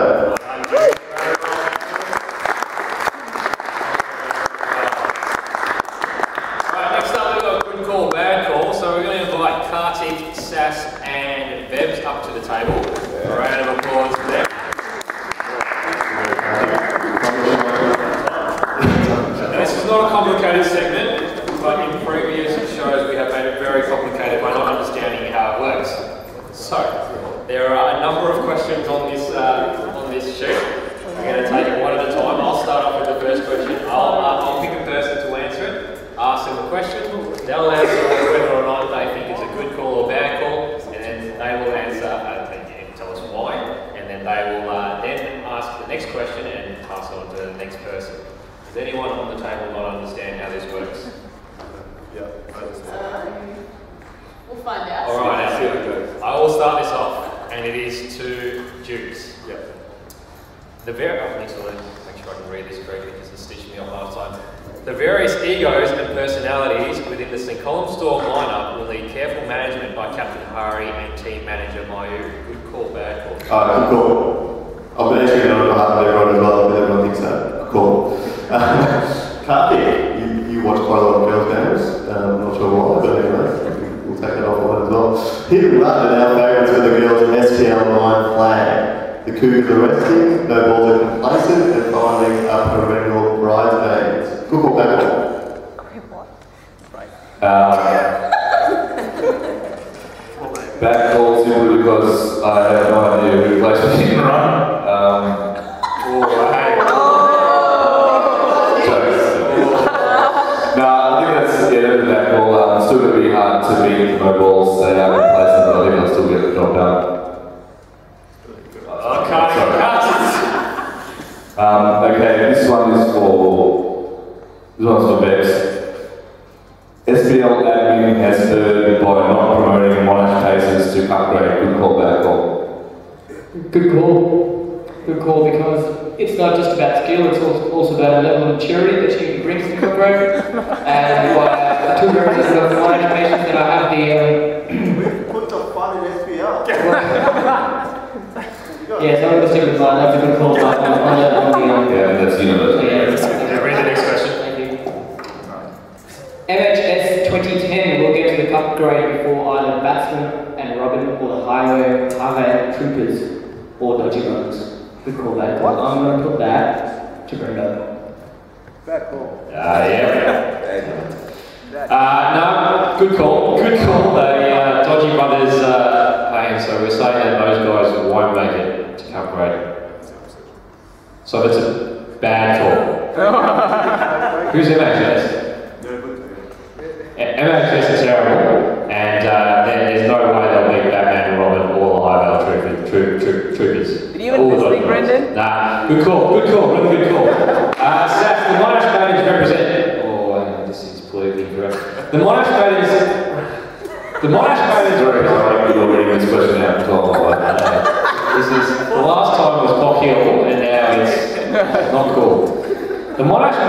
Hidden run and our favourites for the girls' SPL9 flag. The Cougars are resting, no balls are complacent, and finally are perennial bridesmaids. Good or bad call? Bad call simply because I have no idea who plays the hidden run. I think that's a bad call. It's still going to be hard to beat no balls. They haven't played some, but I think I'll still get the job done. Okay, this one's for Bex. SPL admin has heard by not promoting Monash cases to upgrade. Good call, bad call. Good call. Good call, because it's not just about skill, it's also about a level of maturity that you can bring to the program. And by two members of my education that I have We put the fun in SPL. Yeah, so I'm going to stick with mine. That's a good call. Yeah, that's universal. Yeah, read the next question. Thank you. MHS 2010 will get to the cup grade before either Batsman and Robin or the highway troopers or dodgy bones. Good call, that call. I'm going to put that to Brenda. Bad call. Yeah. No, good call. Good call. The Dodgy Brothers, so we're saying that those guys won't make it to Cup grade. So that's a bad call. Who's MHS? MHS is terrible, and there's no way they'll beat Batman and Robin or the High Vale Troopers. Did you even speak, Brendan? Nah, good call, really good call. Seth, the Monash Maidens represent. Oh, hang on, this is politically correct. The Monash Maidens. You're reading this question out as well. This is the last time it was Bock Hill, and now it's not cool. The Monash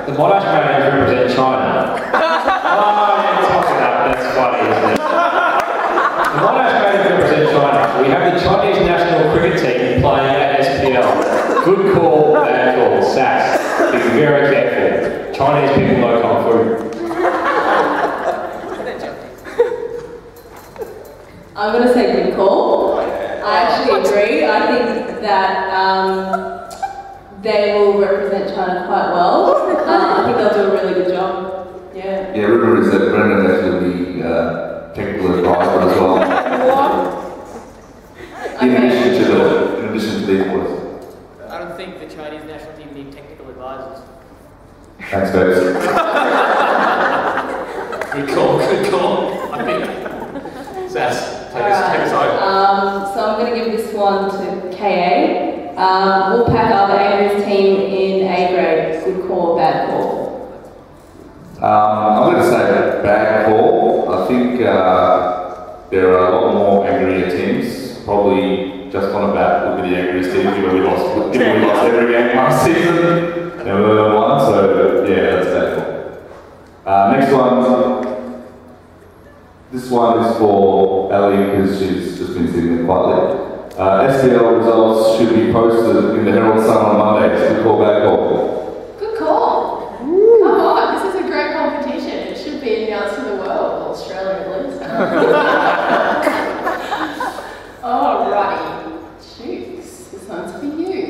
Maidens represent China. That's funny, isn't it? The Monash Maidens represent China. We have the Chinese national cricket team playing at SPL. Good call, bad call. Sass. Be very careful. Chinese people know kung fu. I'm going to say good call. I actually agree. I think that they will represent China quite well. I think they'll do a really good job. Yeah. Yeah, rumor is that Brendan actually be technical advisor as well. In addition to these boys. I don't think the Chinese national team need technical advisors. Thanks, folks. Good call. I think. Sass, take us home. So I'm going to give this one to KA. Wolfpack are the Andrews team in A grade. Good call, bad call. I'm going to say bad call. I think there are a lot more angrier teams. Probably just on a bat would be the angriest team, given we lost every game last season. Never won, so yeah, that's bad call. Next one. This one is for Ellie because she's just been sitting there quietly. SPL results should be posted in the Herald Sun on Monday. Good call, bad call. Good call. Come on, this is a great competition. It should be announced to the world, or Australia at least. Alrighty, Chooks, this one's for you.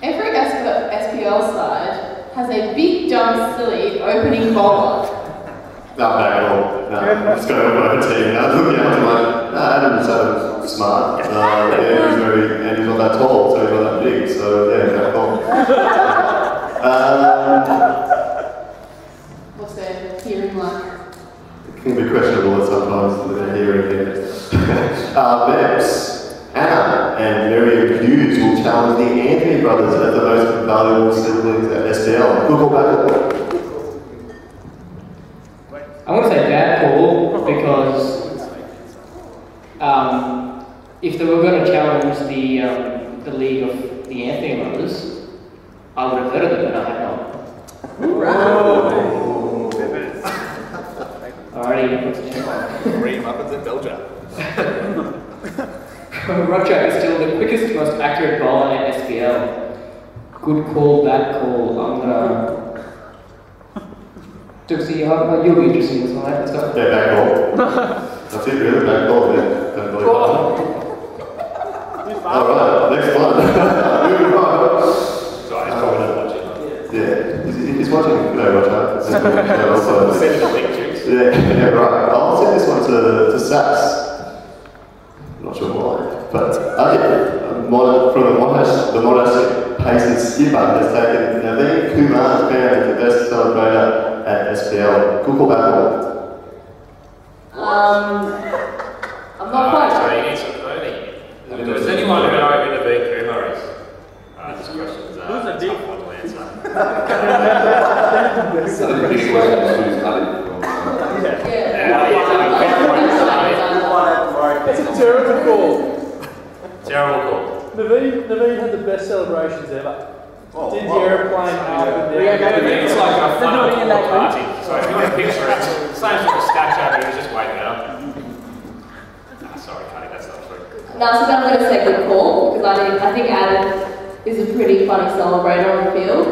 Every SPL side has a big, dumb, silly opening bowler. Not bad at all. No, let's go with my team. Looking at him like, Adam's smart. He's not that tall, so he's not that big. So yeah, that call. What's their hearing like? It can be questionable sometimes with their hearing here. Beps, Anna, and Miriam Hughes will challenge the Anthony brothers as the most valuable siblings at SPL. Good call, bad call. I'm going to say bad call because if they were going to challenge the league of the Anthony brothers, I would have heard of them, but I have not. Alrighty, what's the challenge? Three Muppets in Belgium. Roger is still the quickest, most accurate bowler at SPL. Good call, bad call. I'm gonna. Dixie, you'll be interested in this one, right? Let's go. Yeah, back goal. That's it, really, back goal. Alright, next one. Moving on. Sorry, he's probably not watching. Yeah, he's watching. No, watch out. Yeah, right. I'll send this one to Sass. Not sure why, but from the Monash Pacers skipper has taken Naveen Kumar's band as the best celebrator at SPL. Good call, bad call. I'm not quite sure. You need some clothing. Does anyone who know who the big Kumar is? This question's a tough one to answer. That's a terrible call. Terrible call. Naveen had the best celebrations ever. Did the airplane up and down. It's like a fun party. So if you want to picture it, same sort of statue, it was just way better. Sorry, Kate, that's not true. No, so I'm going to say good call, because I think Adam is a pretty funny celebrator on the field,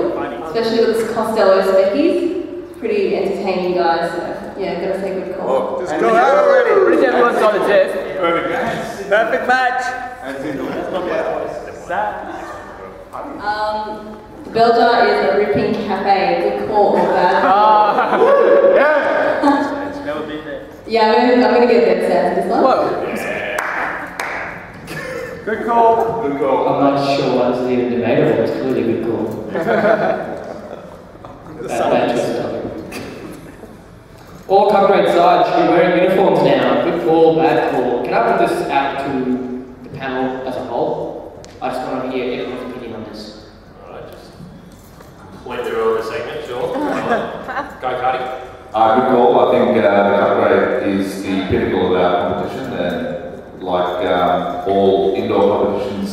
especially with his Costello speckies. Pretty entertaining guys, so yeah, I'm going to say good call. Just go out already. Pretty everyone's on the test. Perfect match. Bowdo is a ripping cafe. Good call or bad call? Never been there. Yeah, I'm gonna get that sound for this one. Good call. Good call. I'm not sure why this is even debatable. It's clearly a good call. Bad choice. All coverage sides should be wearing uniforms now. Good call, bad call. Can I put this out to the panel as a whole? I just want to hear everyone's opinion on this. Alright, just went through all the segments, sure. Go, Cardi. Good call. I think the cup grade is the pinnacle of our competition, and like all indoor competitions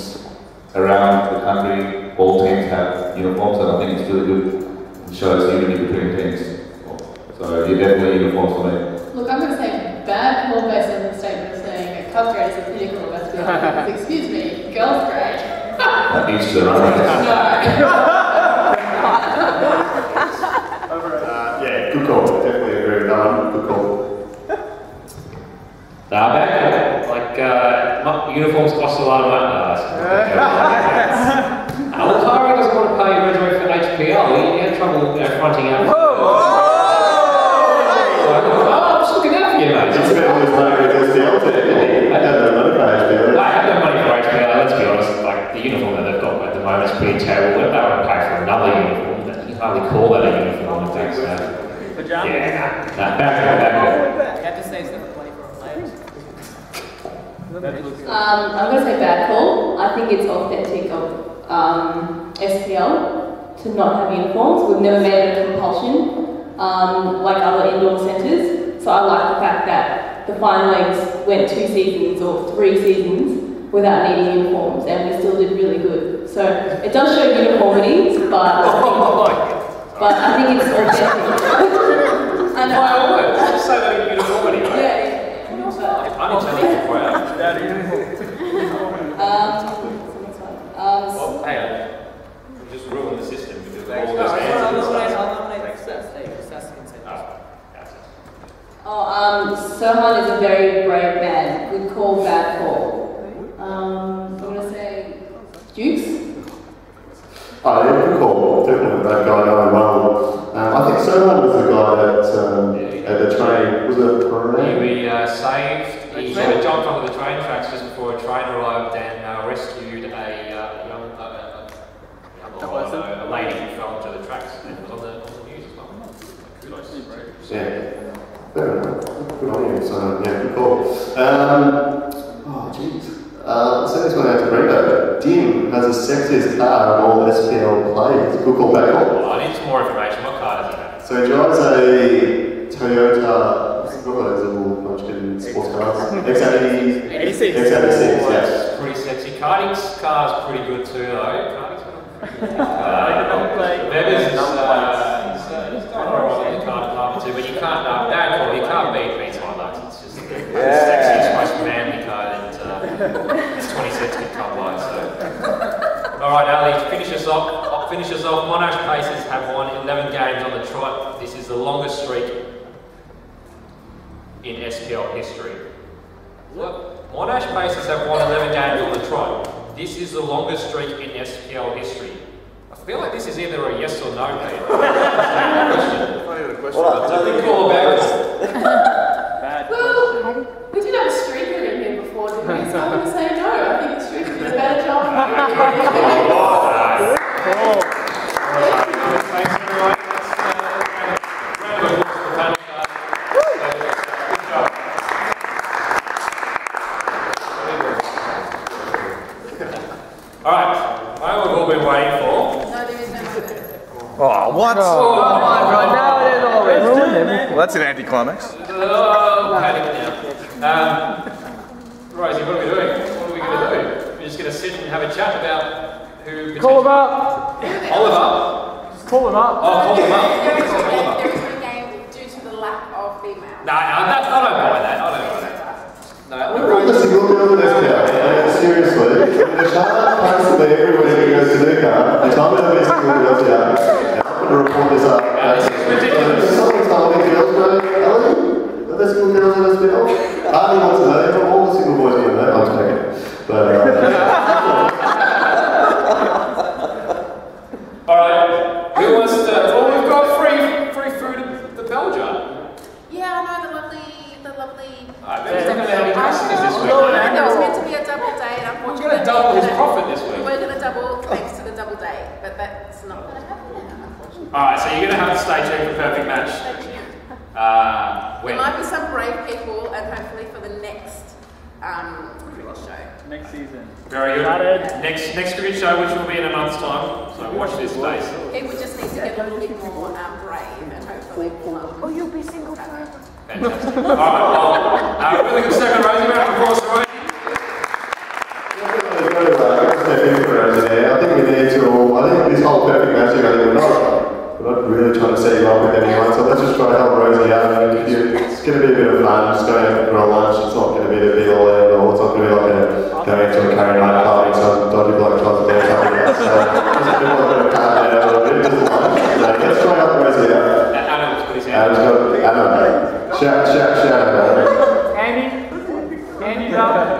around the country, all teams have uniforms, and I think it's really good. It shows unity between teams. So you're definitely uniforms for me. Look, I'm going to say bad call based on the statement of saying a cup grade is a pinnacle of SPL. Excuse me, girls grade. Each to their own. Yeah, good call. Definitely agree with that one. Good call. Bad call. Like, uniforms cost a lot of money. Alcaro doesn't want to pay reserve for HPL. He had trouble fronting out. I'm just looking out for you, mate. It's about all this money with SPL today. I have no money for HPL. I have no money for HPL, let's be honest. Like, the uniform that they've got at the moment is pretty terrible. If they want to pay for another uniform, you can hardly call that a uniform. I think so. Yeah, back. You have to save some money for players. I'm going to say bad call. I think it's authentic of SPL to not have uniforms. We've never made it a compulsion like other indoor centres. So I like the fact that the fine legs went 2 seasons or 3 seasons without needing uniforms, and we still did really good. So it does show uniformity, but I think it's authentic. And By all words, just say that in uniformity, right? Yeah. Unintelligent for you. Hang on. We just ruined the system because of all this answers. Sohan is a very brave man. Good call, bad call. I'm going to say Dukes. Oh, yeah, good call. Definitely that guy going well. I think Sohan was the guy that at the train, was it Parade? He saved, he sort of jumped onto the train tracks just before a train arrived and rescued a lady who fell into the tracks, and it was on the news as well. Kudos. Yeah. Fair enough. Good on you. So, yeah, good call. Oh, jeez. Send this one out to Brendo. Dim has the sexiest car of all SPL players. Good call, bad call. I need some more information. What car does he have? So he drives a Toyota, what's those little munchkin sports cars? X86. X86, yes. Pretty sexy. Carding's car's pretty good too, though. Carding's got a pretty good car. Bevis is got a right car department too, but you can't, bad call, you can't beat like that. It's just the sexiest, most manly car that 26 can come by, so. Alright, Ali, finish us off. Monash Pacers have won 11 games on the trot. This is the longest streak in SPL history. What? Monash Pacers have won 11 games on the trot. This is the longest streak in SPL history. I feel like this is either a yes or no, Pete. Nothing cool about it. Well, we did have a streaker in here before, didn't we? So I'm going to say no. I think the streaker did a better job. Thanks, everyone. Alright, what we've all been waiting for. Oh, what? Oh, right now it is always ruined him. Well, that's an anticlimax. Panic now. Rosie, what are we doing? What are we going to do? We're just going to sit and have a chat about who... Call him up. Oliver? Just call him up. Oh, call him up. There is no game due to the lack of females. No, I don't buy that. We're all the single girls in SPL. Seriously, the child constantly everywhere he goes to the car, they tell me that they're single girls here, and I'm going to report this up. Someone told me girls go, Ellen, are there single girls in SPL? Hardly wants to know, all the single boys want to know, I'm joking. But, Alright, Belger. Yeah, I know, the lovely. There's not going to have any customers this week. It was meant to be a double date, unfortunately. We're going to double his profit this week. We're going to double thanks to the double date, but that's not going to happen now, unfortunately. Alright, so you're going to have to stay tuned for Perfect Match. There might be some brave people, and hopefully for the next cricket show. Next season. Very good. Next cricket show, which will be in a month's time. So watch this space. People just need to get a little bit more brave, and hopefully we'll. You'll be single forever. Fantastic. Alright, well, really good second, Rosie. Round of applause for Rosie. I think we need to all, I think this whole perfect matching, I think we're not really trying to set you up with anyone, so let's just try to help Rosie out. It's going to be a bit of fun, just going out for a lunch, it's not going to be the be all end all, it's not going to be like going to a curry night party, some dodgy bloke tries to do something else. So just a bit more of a calm down a little bit, just lunch. So let's try to help Rosie out. Adam's got Adam. Shout out. Andy, Andy wants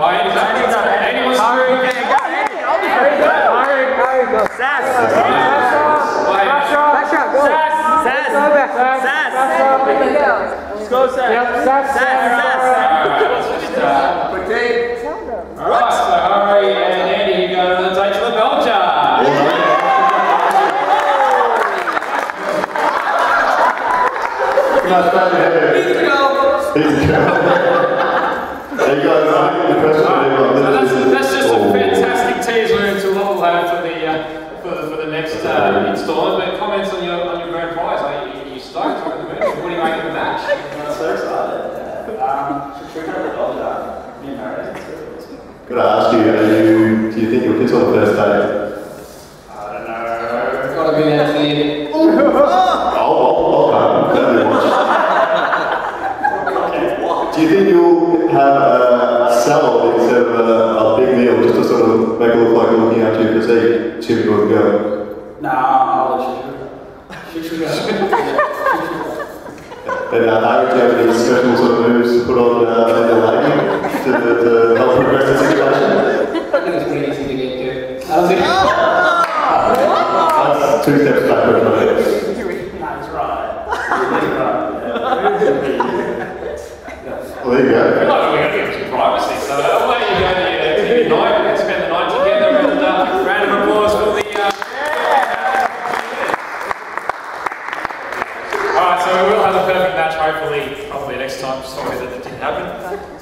Let's go, Sass. Yep, Alright, so Harry and Andy, you go to the date to the Belger. That's just a fantastic teaser into what we'll have for the next installment. But comments on your grand prize? Are you stoked? What do you make of the match? I'm so excited. Should we go to the Belger? Me and Harry. Could I ask you, do you think you'll kiss on the first date? I don't know. It's gotta be Nancy. Do you think you'll have a salad instead of a big meal just to sort of make it look like you're looking at your physique? Typical girl. Nah, I'll let you go. And I would have any special sort of moves to put on your lady to help progress the situation? I think it's pretty easy to get to. I don't think that's 2 steps backward from it. That's right. Well, there you go. I feel like we're going to get some privacy, so I'll let you go to your night and spend the night together. And round of applause for the. Alright, so we will have a perfect match, hopefully next time. Sorry that it didn't happen.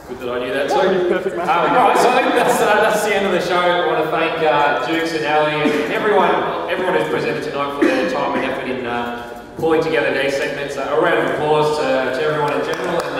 Good that I knew that too. Right, so I think that's the end of the show. I want to thank Dukes and Ali and everyone who's presented tonight for their time and effort in pulling together these segments. A round of applause to everyone in general. And